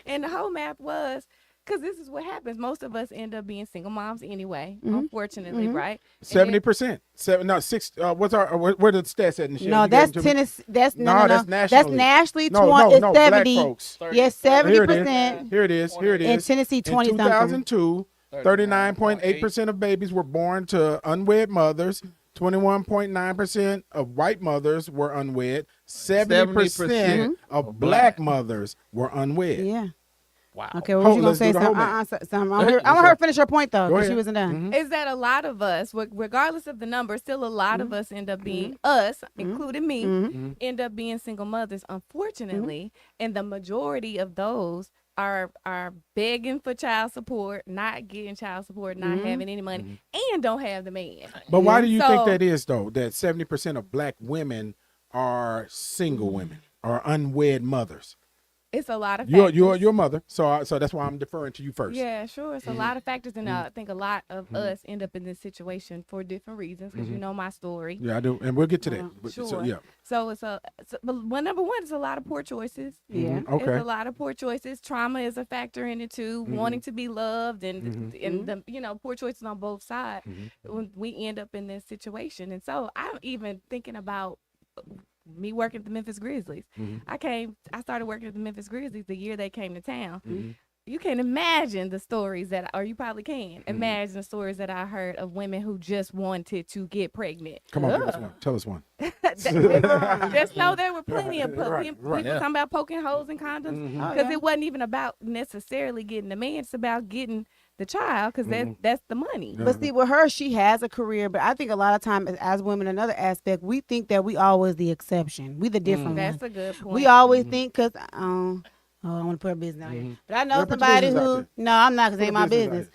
And the whole math was, because this is what happens. Most of us end up being single moms anyway, unfortunately, right? 70%. Six. What's our? Where the stats at in the show? No, You that's gave them to me? Tennessee. That's no, No, no, that's no. nationally. That's nationally. No, 20. no, It's no, black 70. folks. Yes, Here it 70%. is. Here it is. Here it is. In Tennessee, 20 In something. 2002, 39.8% of babies were born to unwed mothers. 21.9% of white mothers were unwed. 70% of black mothers were unwed. Yeah. Wow. Okay, what was you gonna let's say? do the whole Something. I want her to finish her point though, Go because she ahead. wasn't done. Is that a lot of us, regardless of the number, still a lot of us end up being us, including me, end up being single mothers, unfortunately, and the majority of those are begging for child support, not getting child support, not having any money, and don't have the man. But why do you think So- that is though? That 70% of black women are single women or unwed mothers. It's a lot of factors. You're your mother, so that's why I'm deferring to you first. Yeah, sure. It's a lot of factors, and I think a lot of us end up in this situation for different reasons, because you know my story. Yeah, I do, and we'll get to that. But, Sure. So, yeah. So but number one, it's a lot of poor choices. Yeah. Okay. It's a lot of poor choices. Trauma is a factor in it too. Wanting to be loved and the poor choices on both sides when we end up in this situation. And so I'm even thinking about me working at the Memphis Grizzlies. I started working at the Memphis Grizzlies the year they came to town. You can imagine the stories or you probably can imagine the stories that I heard of women who just wanted to get pregnant. Come on, give us one. Tell us one. Just know there were plenty of people talking about poking holes in condoms, because it wasn't even about necessarily getting the man. It's about getting the child, because that's the money. But see, with her, she has a career. But I think a lot of times, as women, another aspect, we think that we always the exception. We the different That's one. a good point. We always think because I want to put her business out here. But I know Yeah, put your somebody business out who. there. No, I'm not, because it ain't Put my your business out business.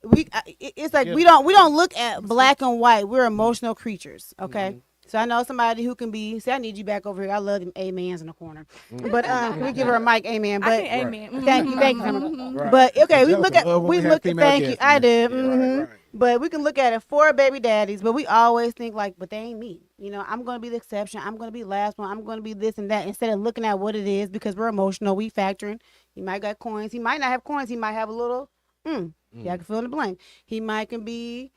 it's like we don't look at black and white. We're emotional creatures. Okay. So I know somebody who can be. See, I need you back over here. I love them amens in the corner. But can we give her a mic, amen? But amen. thank you. Right. But okay, we Angelica look at love when we have female thank you. guests, I man. do. Yeah, right. But we can look at it for baby daddies. But we always think like, but they ain't me. You know, I'm gonna be the exception. I'm gonna be the last one. I'm gonna be this and that. Instead of looking at what it is, because we're emotional, we factoring. He might got coins. He might not have coins. He might have a little. Yeah, I can fill in the blank. He might can be.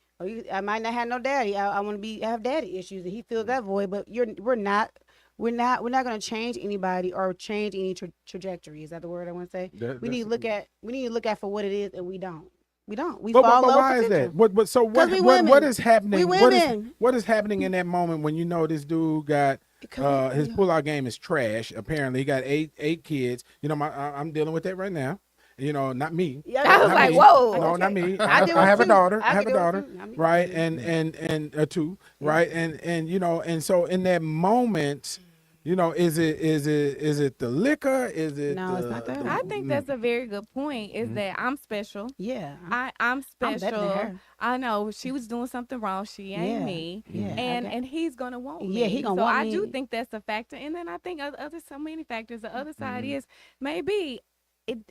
I might not have no daddy. I want to have daddy issues, and he feels that void. But we're not going to change anybody or change any trajectory. Is that the word I want to say? We need to look at for what it is, and we don't. We fall but low why is that? What is happening? We women. What is happening in that moment when you know this dude got his pullout game is trash? Apparently, he got eight kids. You know, I'm dealing with that right now. You know, not me. Yeah, I was like, whoa. No, not me. I have a daughter. I have a daughter. Right, and two. Right, and you know, and so in that moment, you know, is it the liquor? Is it? No, it's not that. I think that's a very good point. Is that I'm special. Yeah, I'm better special. than her. I know she was doing something wrong. She ain't me. Yeah, and he's gonna want me. Yeah, he gonna want me. I do think that's a factor. And then I think other so many factors. The other side is maybe.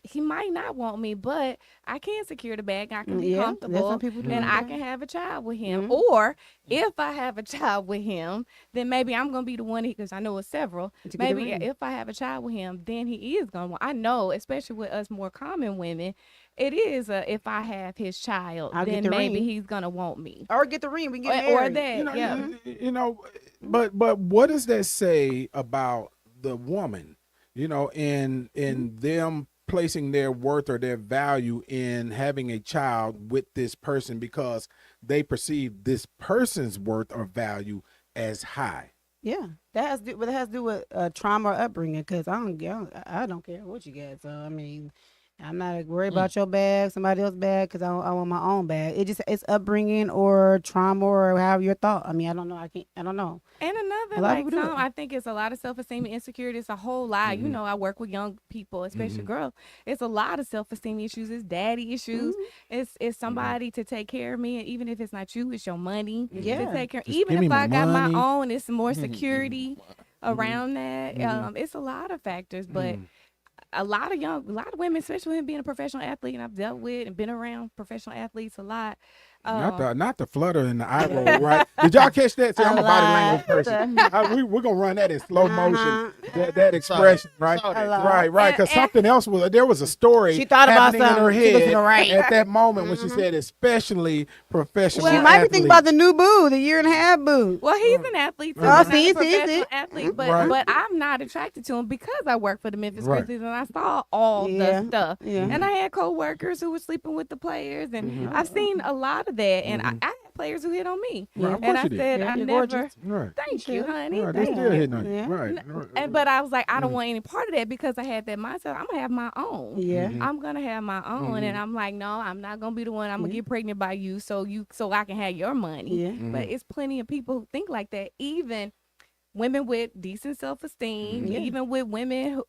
He might not want me, but I can secure the bag. I can be comfortable, and I can have a child with him. Or if I have a child with him, then maybe I'm gonna be the one, because I know it's several. Maybe if I have a child with him, then he is gonna want. I know, especially with us more common women, it is if I have his child, then maybe he's gonna want me. Or get the ring. We get married. Or that. You know, but what does that say about the woman? You know, in them placing their worth or their value in having a child with this person because they perceive this person's worth or value as high. Yeah, that has to do with trauma or upbringing. Because I don't care what you got. So I mean, I'm not worried about your bag, somebody else's bag, because I want my own bag. It's upbringing or trauma or however you're thought. I mean, I don't know. I don't know. And another, I think it's a lot of self-esteem and insecurity. It's a whole lot. You know, I work with young people, especially girls. It's a lot of self-esteem issues. It's daddy issues. It's somebody to take care of me. And even if it's not you, it's your money to take care. Even if I got my own, it's more security around that. It's a lot of factors, but a lot of women, especially being a professional athlete, and I've dealt with and been around professional athletes a lot. Not the flutter and the eye roll, right? Did y'all catch that? See, I'm a body language person. We're gonna run that in slow motion. That expression, right? Right. Because something else there was a story. She thought about happening in her something. head at that moment when she said, especially professional. She might be thinking about the new boo, the 1.5 boo. Well, he's an athlete. So he's a professional athlete, but I'm not attracted to him because I work for the Memphis Grizzlies and I saw all the stuff. And I had coworkers who were sleeping with the players, and I've seen a lot of that, and I had players who hit on me, and I said I never. Thank you, honey. They still hitting on you, right? But I was like, I don't want any part of that because I had that mindset. I'm gonna have my own. I'm gonna have my own, and I'm like, no, I'm not gonna be the one. I'm gonna get pregnant by you, so I can have your money. But it's plenty of people who think like that, even women with decent self-esteem, even with women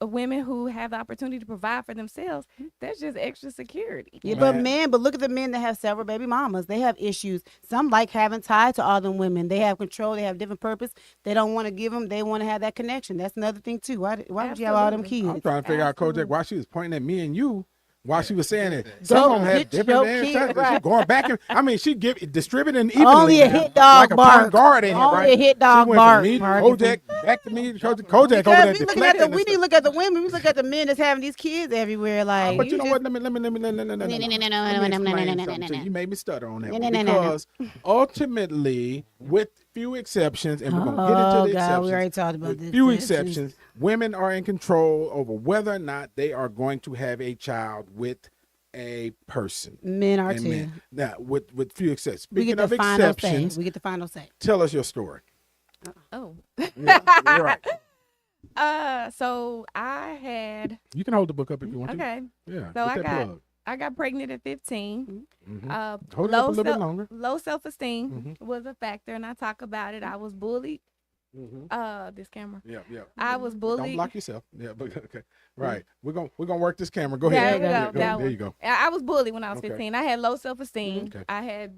who have the opportunity to provide for themselves. That's just extra security. But look at the men that have several baby mamas. They have issues. Some like having tied to all them women. They have control. They have different purpose. They don't want to give them. They want to have that connection. That's another thing too. Why would you have all them kids? I'm trying to figure out, Kojak, why she was pointing at me and you. While she was saying it, some of them have different answers. She's going back and she distributing evenly. Only a hit dog like bark. A guard in Only it, right? a hit dog bark. Kojak back to me. Kojak over there. We need to look at the women. We look at the men that's having these kids everywhere. Like, but you know what? Let me. You made me stutter on that one because ultimately, with few exceptions, and we're gonna get into the exceptions. We already talked about this. Few exceptions. Women are in control over whether or not they are going to have a child with a person. Men are too. Now, with few exceptions. Speaking of exceptions, we get the final say. Tell us your story. Oh. You're right. So I had. You can hold the book up if you want to. Okay. Yeah. So I got pregnant at 15. Hold it up a little bit longer. Low self-esteem was a factor, and I talk about it. I was bullied This camera. Yeah, yeah. I was Don't bullied. block yourself. Yeah, but okay. Right. We're gonna work this camera. Go ahead. There you go. I was bullied when I was Okay. 15. I had low self-esteem. Okay. I had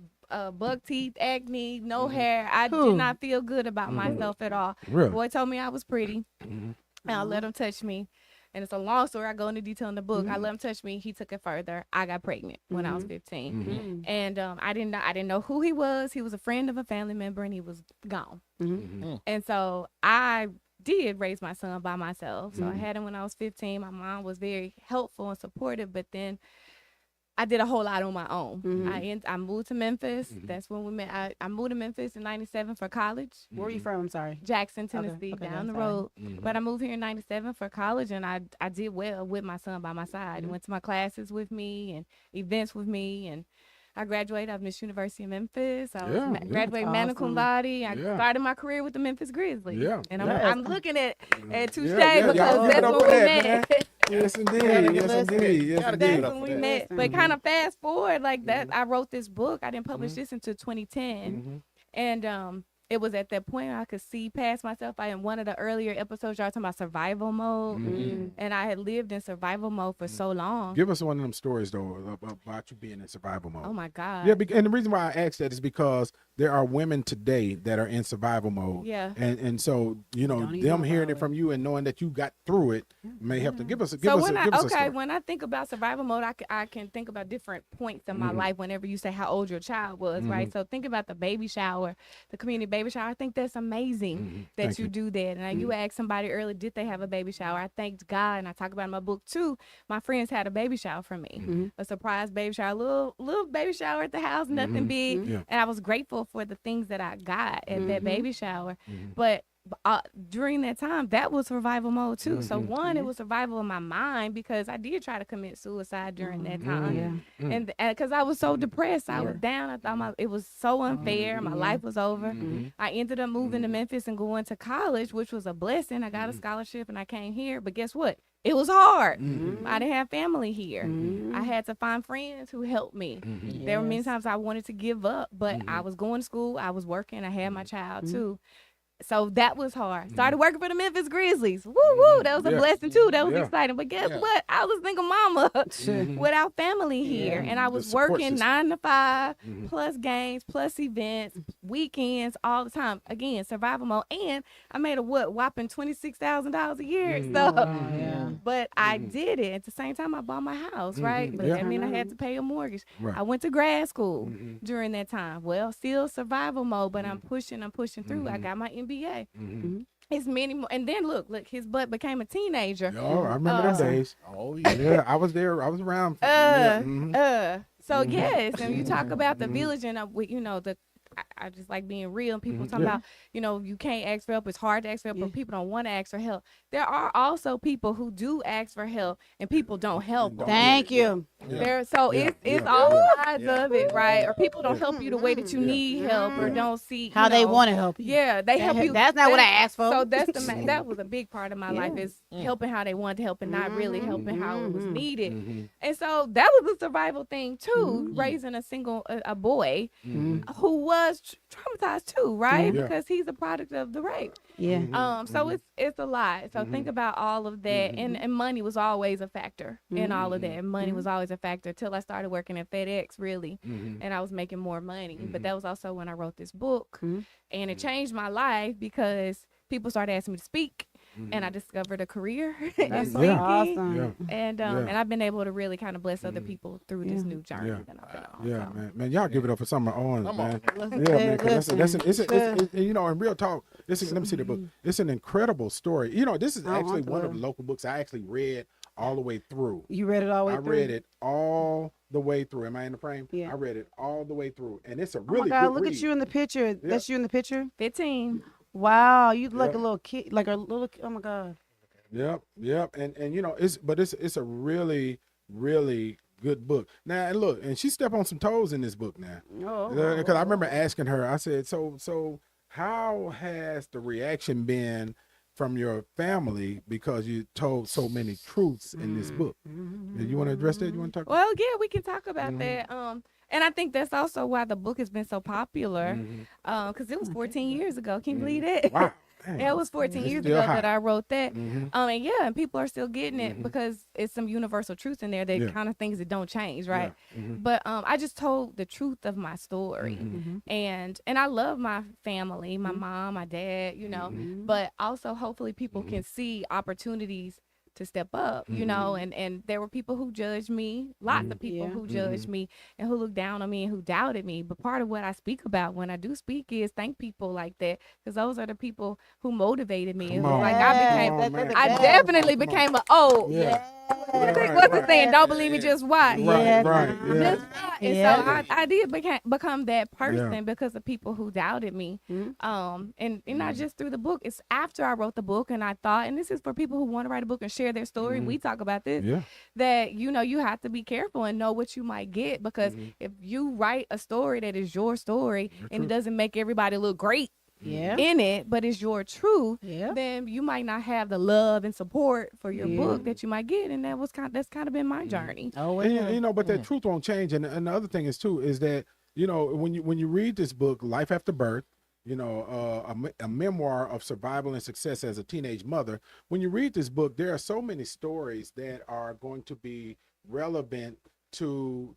buck teeth, acne, no hair. I did not feel good about myself at all. Really? Boy told me I was pretty. And I let him touch me. And it's a long story. I go into detail in the book. I let him touch me. He took it further. I got pregnant when I was 15. And I didn't know who he was. He was a friend of a family member, and he was gone. And so I did raise my son by myself. So I had him when I was 15. My mom was very helpful and supportive, but then I did a whole lot on my own. I moved to Memphis. That's when we met. I moved to Memphis in 97 for college. Where are you from? I'm sorry. Jackson, Tennessee, Okay, down the sorry. road. But I moved here in 97 for college, and I did well with my son by my side. He went to my classes with me and events with me, and I graduated out of Miss University of Memphis. I was graduated magna cum laude. I started my career with the Memphis Grizzlies. Yeah. And I'm looking at Touche yeah, because y'all that's keep it up when for we that, met. Yes, indeed. Yes, indeed. Yes, That's indeed. when we met. But kind of fast forward like that, I wrote this book. I didn't publish this until 2010. And it was at that point I could see past myself. In one of the earlier episodes, y'all talking about survival mode. And I had lived in survival mode for so long. Give us one of them stories, though, about you being in survival mode. Oh, my God. Yeah, and the reason why I asked that is because there are women today that are in survival mode. Yeah. And so, them hearing it from you and knowing that you got through it may help to give us a story. When I think about survival mode, I can think about different points in my life whenever you say how old your child was, right? So think about the baby shower, the community baby shower. I think that's amazing that you do that. And you asked somebody earlier, did they have a baby shower? I thanked God, and I talk about in my book too. My friends had a baby shower for me, a surprise baby shower, little baby shower at the house, nothing big. Yeah. And I was grateful for the things that I got at that baby shower. But during that time, that was survival mode too. So it was survival in my mind because I did try to commit suicide during that time. And because I was so depressed, I was down. I thought it was so unfair. My life was over. I ended up moving to Memphis and going to college, which was a blessing. I got a scholarship and I came here. But guess what? It was hard. I didn't have family here. I had to find friends who helped me. There were many times I wanted to give up, but I was going to school. I was working. I had my child too. So that was hard. Started working for the Memphis Grizzlies. Woo woo. That was a blessing too. That was exciting. But guess what? I was a single mama without family here. And I was working 9 to 5, plus games, plus events, weekends, all the time. Again, survival mode. And I made a whopping $26,000 a year. So but I did it. At the same time I bought my house, right? But that meant I had to pay a mortgage. I went to grad school during that time. Well, still survival mode, but I'm pushing through. I got my MBA. It's many more, and then look, his butt became a teenager. Oh, I remember those days. Oh yeah, I was there. I was around. So yes, and you talk about the village, and I just like being real. People talk about, you can't ask for help. It's hard to ask for help, but people don't want to ask for help. There are also people who do ask for help, and people don't help them. Thank you. It's all sides of it, right? Or people don't help you the way that you need help, or don't see how they want to help you. Yeah, they help you. That's not what I asked for. So that was a big part of my life, is helping how they wanted to help and not really helping how it was needed. And so that was a survival thing too, raising a boy who was traumatized too, right? Because he's a product of the rape. So it's a lot. So think about all of that, and money was always a factor in all of that. Money was always a factor till I started working at FedEx, really, and I was making more money. But that was also when I wrote this book, and it changed my life because people started asking me to speak. And I discovered a career in speaking, awesome. And I've been able to really kind of bless other people through this new journey that I've been on. Man, y'all give it up for some of our own, man. Man, because it's in real talk. Let me see the book. It's an incredible story. This is actually one of the local books I actually read all the way through. You read it all the way through? I read it all the way through. Am I in the frame? Yeah. I read it all the way through, and it's a really good read. Look at you in the picture. That's you in the picture? 15. Wow, you look a little kid, oh my God. Yep. And it's a really, really good book. Now, and look, and she stepped on some toes in this book now. Because I remember asking her, I said, so how has the reaction been from your family because you told so many truths in this book? You want to address that? You want to talk? Well, yeah, we can talk about that. And I think that's also why the book has been so popular, because it was 14 years ago. Can you believe that? Wow. It was 14 It's years still ago hot. that I wrote that. Mhm. And yeah, and people are still getting it because it's some universal truths in there that Yeah. kind of things that don't change, right? Yeah. Mhm. But I just told the truth of my story. And I love my family, my mom, my dad, you know, but also hopefully people can see opportunities to step up, you know, and there were people who judged me, lots of people who judged me and who looked down on me and who doubted me. But part of what I speak about when I do speak is thank people like that, because those are the people who motivated me. It was like I definitely became a what's the saying? Don't believe me, just watch. Right. Just watch. And so I did become that person because of people who doubted me. And not just through the book. It's after I wrote the book and I thought, and this is for people who want to write a book and share their story. We talk about this. That you know you have to be careful and know what you might get, because if you write a story that is your story and it doesn't make everybody look great in it, but it's your truth, then you might not have the love and support for your book that you might get. And that's kind of been my journey. And, you know, but that truth won't change. And the other thing is too is that, you know, when you read this book, Life After Birth, you know, a memoir of survival and success as a teenage mother. When you read this book, there are so many stories that are going to be relevant to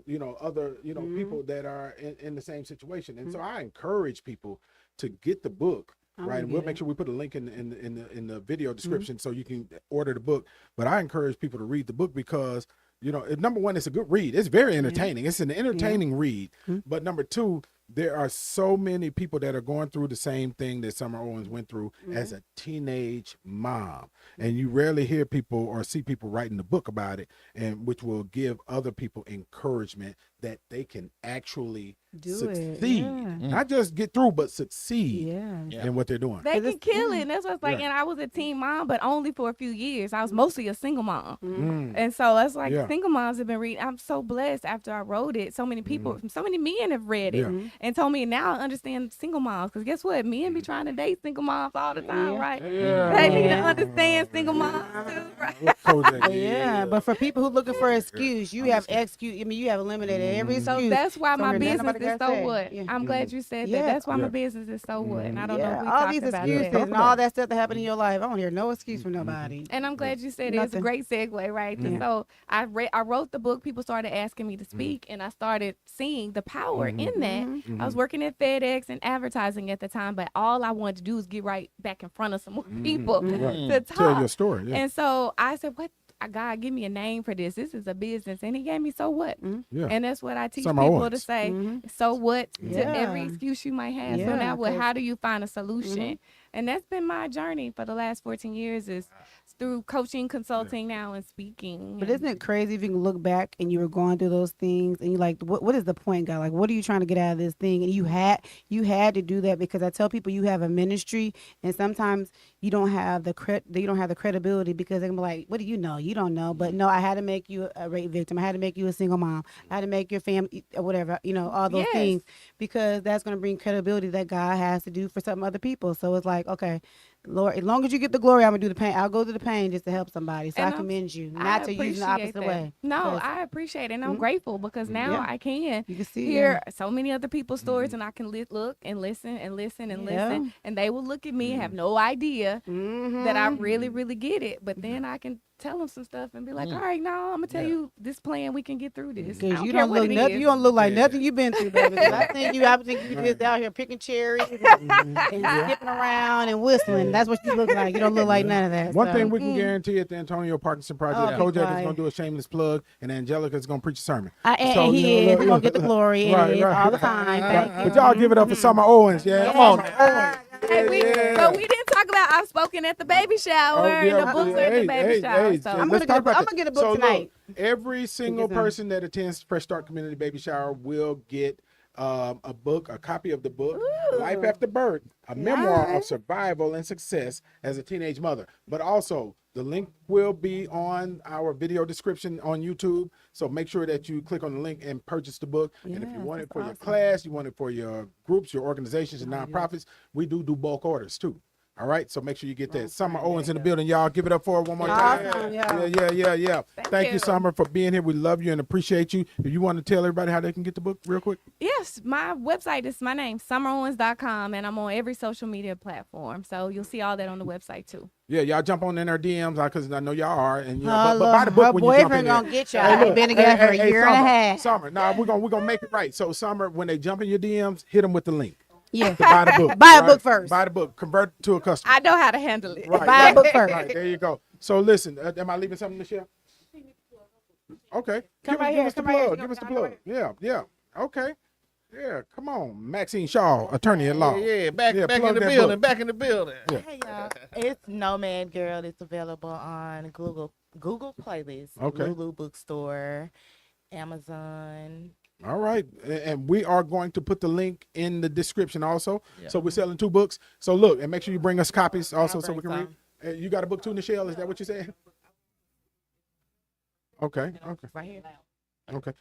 you know other people that are in the same situation. And so I encourage people to get the book. Right, and we'll make sure we put a link in the video description so you can order the book. But I encourage people to read the book because, you know, number one, it's a good read. It's very entertaining. It's an entertaining read. But number two, there are so many people that are going through the same thing that Summer Owens went through as a teenage mom. And you rarely hear people or see people writing the book about it, and which will give other people encouragement that they can actually succeed. Not just get through, but succeed in what they're doing. They can kill it. And that's what's like, and I was a teen mom, but only for a few years. I was mostly a single mom. And so that's like single moms have been reading. I'm so blessed after I wrote it. So many people, so many men have read it and told me now I understand single moms. Because guess what? Men be trying to date single moms all the time, right? They need to understand single moms too, right? But for people who looking for an excuse, you have excuse. I mean, you have eliminated every excuse. So that's why my business is so say. what. I'm glad you said that. That's why my business is so what. And I don't know if we all talked these about excuses that. and all that stuff that happened in your life. I don't hear no excuse from nobody. And I'm glad you said it. It's a great segue, right? So I wrote the book. People started asking me to speak, and I started seeing the power in that. I was working at FedEx and advertising at the time, but all I wanted to do was get right back in front of some more people to talk. Tell your story. And so I said, "What? God, give me a name for this. This is a business." And he gave me "So what?" And that's what I teach people to say. So what to every excuse you might have. So now what? How do you find a solution? And that's been my journey for the last 14 years is through coaching, consulting now, and speaking. But isn't it crazy if you can look back and you were going through those things and you like, what is the point, God? Like, what are you trying to get out of this thing? And you had to do that, because I tell people you have a ministry, and sometimes you don't have the credibility, because they can be like, what do you know? You don't know. But no, I had to make you a rape victim. I had to make you a single mom. I had to make your family, or whatever, you know, all those things, because that's going to bring credibility that God has to do for some other people. So it's like, okay, Lord, as long as you get the glory, I'm gonna do the pain. I'll go through the pain just to help somebody. So I commend you, not to use the opposite way. No, I appreciate it, and I'm grateful, because now I can see hear so many other people's stories, and I can look and listen and listen and listen, and they will look at me and have no idea that I really, really get it. But then I can tell them some stuff and be like, all right, now I'm gonna tell you this plan. We can get through this. Because you don't look nothing. You don't look like nothing you've been through, baby. I think you just out here picking cherries and skipping around and whistling. That's what you look like. You don't look like none of that. One thing we can guarantee at the Antonio Parkinson Project, Kojak is going to do a shameless plug, and Angelica is going to preach a sermon. And he is. He's going to get the glory all the time. But y'all give it up for Summer Owens. Come on. Hey, we didn't talk about I've spoken at the baby shower and the books are at the baby shower. So I'm gonna get a book tonight. Look, every single person that attends Fresh Start Community Baby Shower will get a book, a copy of the book, Life After Birth, a memoir of survival and success as a teenage mother. But also, the link will be on our video description on YouTube. So make sure that you click on the link and purchase the book. And if you want it for your class, you want it for your groups, your organizations, and nonprofits, we do bulk orders too. All right, so make sure you get that. Summer Owens in the building, y'all. Give it up for her one more time. Awesome, Yeah. Thank you, Summer, for being here. We love you and appreciate you. If you want to tell everybody how they can get the book real quick. Yes, my website is my name, summerowens.com, and I'm on every social media platform. So you'll see all that on the website too. Yeah, y'all jump on in our DMs because I know y'all are. And you know, Her but buy the book her when you jump in boyfriend there. gonna get y'all. They been together for a year and a half. Summer, we're gonna make it right. So Summer, when they jump in your DMs, hit them with the link. Yeah. To buy the book. Buy a book first. Buy the book. Convert it to a customer. I know how to handle it. Right, Buy a book first. Right, there you go. So listen, am I leaving something to share? Okay. Come right here. Give us the plug. Yeah. Okay. Yeah, come on. Maxine Shaw, attorney at law. Yeah, back in plug the that building, book. back in the building. Yeah. Hey y'all, it's Nomad Girl. It's available on Google Playlist, Okay. Lulu Bookstore, Amazon. All right. And we are going to put the link in the description also. Yeah. So we're selling 2 books. So look, and make sure you bring us copies also so we bring can read. You got a book too, Nichelle? Is that what you're saying? Okay. Right here. Okay.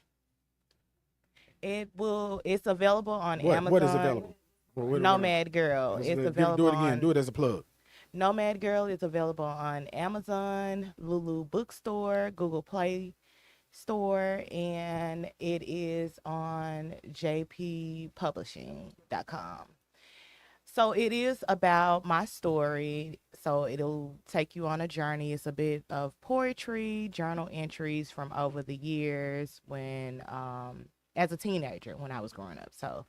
It's available on Amazon. What is available? Nomad Girl. It's available. Do it again. on Do it as a plug. Nomad Girl is available on Amazon, Lulu Bookstore, Google Play Store, and it is on jppublishing.com. So it is about my story. So it'll take you on a journey. It's a bit of poetry, journal entries from over the years when, as a teenager, when I was growing up. So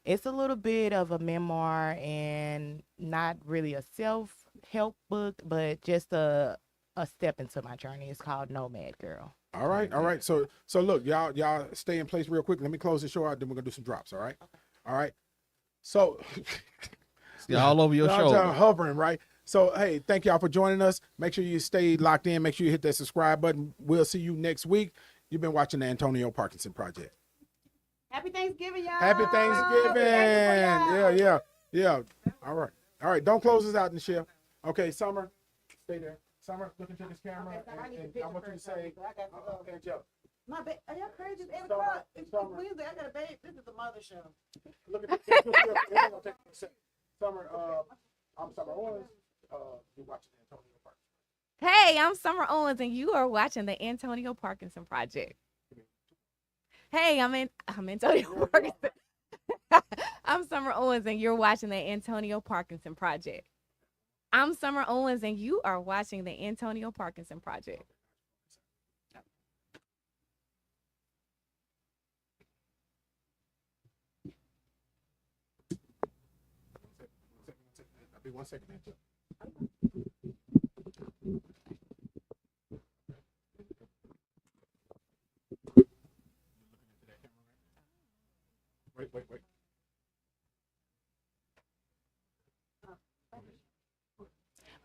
it's a little bit of a memoir and not really a self-help book, but just a step into my journey. It's called Nomad Girl. All right. So look, y'all stay in place real quick. Let me close the show out, then we're gonna do some drops. All right. Okay. All right. So All over your y'all shoulder. hovering, right? So hey, thank y'all for joining us. Make sure you stay locked in. Make sure you hit that subscribe button. We'll see you next week. You've been watching the Antonio Parkinson Project. Happy Thanksgiving, y'all. Happy Thanksgiving. Yeah. All right. Don't close us out, Nichelle. Okay, Summer, stay there. Summer, look into this camera. Okay, I need a and picture I want you to first, say, I got Angela. My bad. Are y'all crazy? It's 8 Summer, o'clock. It's Summer. Wednesday. I got a baby. This is the mother show. Look at this. Summer, I'm Summer Owens. You're watching the Antonio Parkinson. Hey, I'm Summer Owens, and you are watching the Antonio Parkinson Project. Hey, I'm Antonio Parkinson. I'm Summer Owens, and you're watching the Antonio Parkinson Project. I'm Summer Owens, and you are watching the Antonio Parkinson Project. I'll be 1 second, Angela. Wait.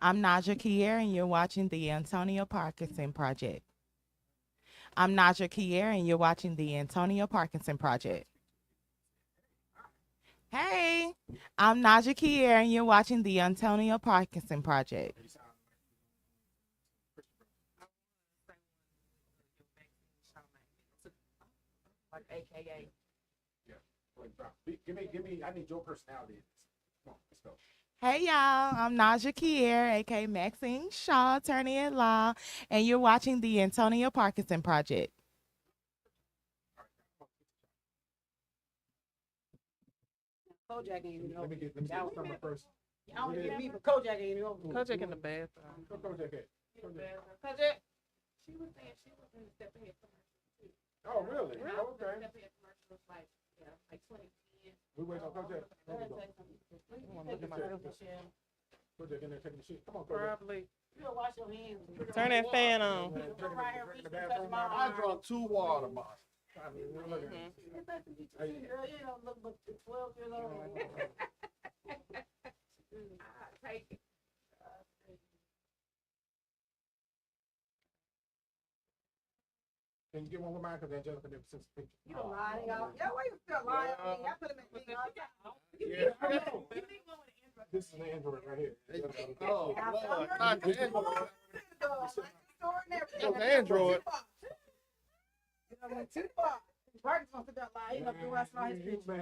I'm Naja Kier, and you're watching the Antonio Parkinson Project. I'm Naja Kier, and you're watching the Antonio Parkinson Project. Hey, I'm Naja Kier, and you're watching the Antonio Parkinson Project. Like AKA. Give me. I need your personality. Come on, let's go. Hey y'all, I'm Naja Kier, aka Maxine Shaw, attorney at law, and you're watching the Antonio Parkinson Project. Kojak ain't even Let me get Summer first. I don't get me, but Kojak ain't even over. Kojak in the bathroom. Kojak at. Kojak. She was saying she was in the step ahead commercial. Oh, really? Oh, okay. Step ahead commercials like 2010. We waiting on Kojak. There we go. Kojak in there taking the shit. Come on, Kojak. Probably. You gotta wash your hands. Turn that fan on. Go right here, reach In the and touch bathroom. my I arm. drunk 2 water bottles. It's like to be girl, you don't look but 12 years old. Take it. Can you get one with mine? Because Angelica never sent a picture. You don't lie, y'all. Yeah, why you still lying on me? I put him in the thing all the time. This is the Android right here. Oh, Lord. Not the Android. It's the Android. You know, went too far. Parker's gonna sit there and lie. He gonna do us all his pictures. Man.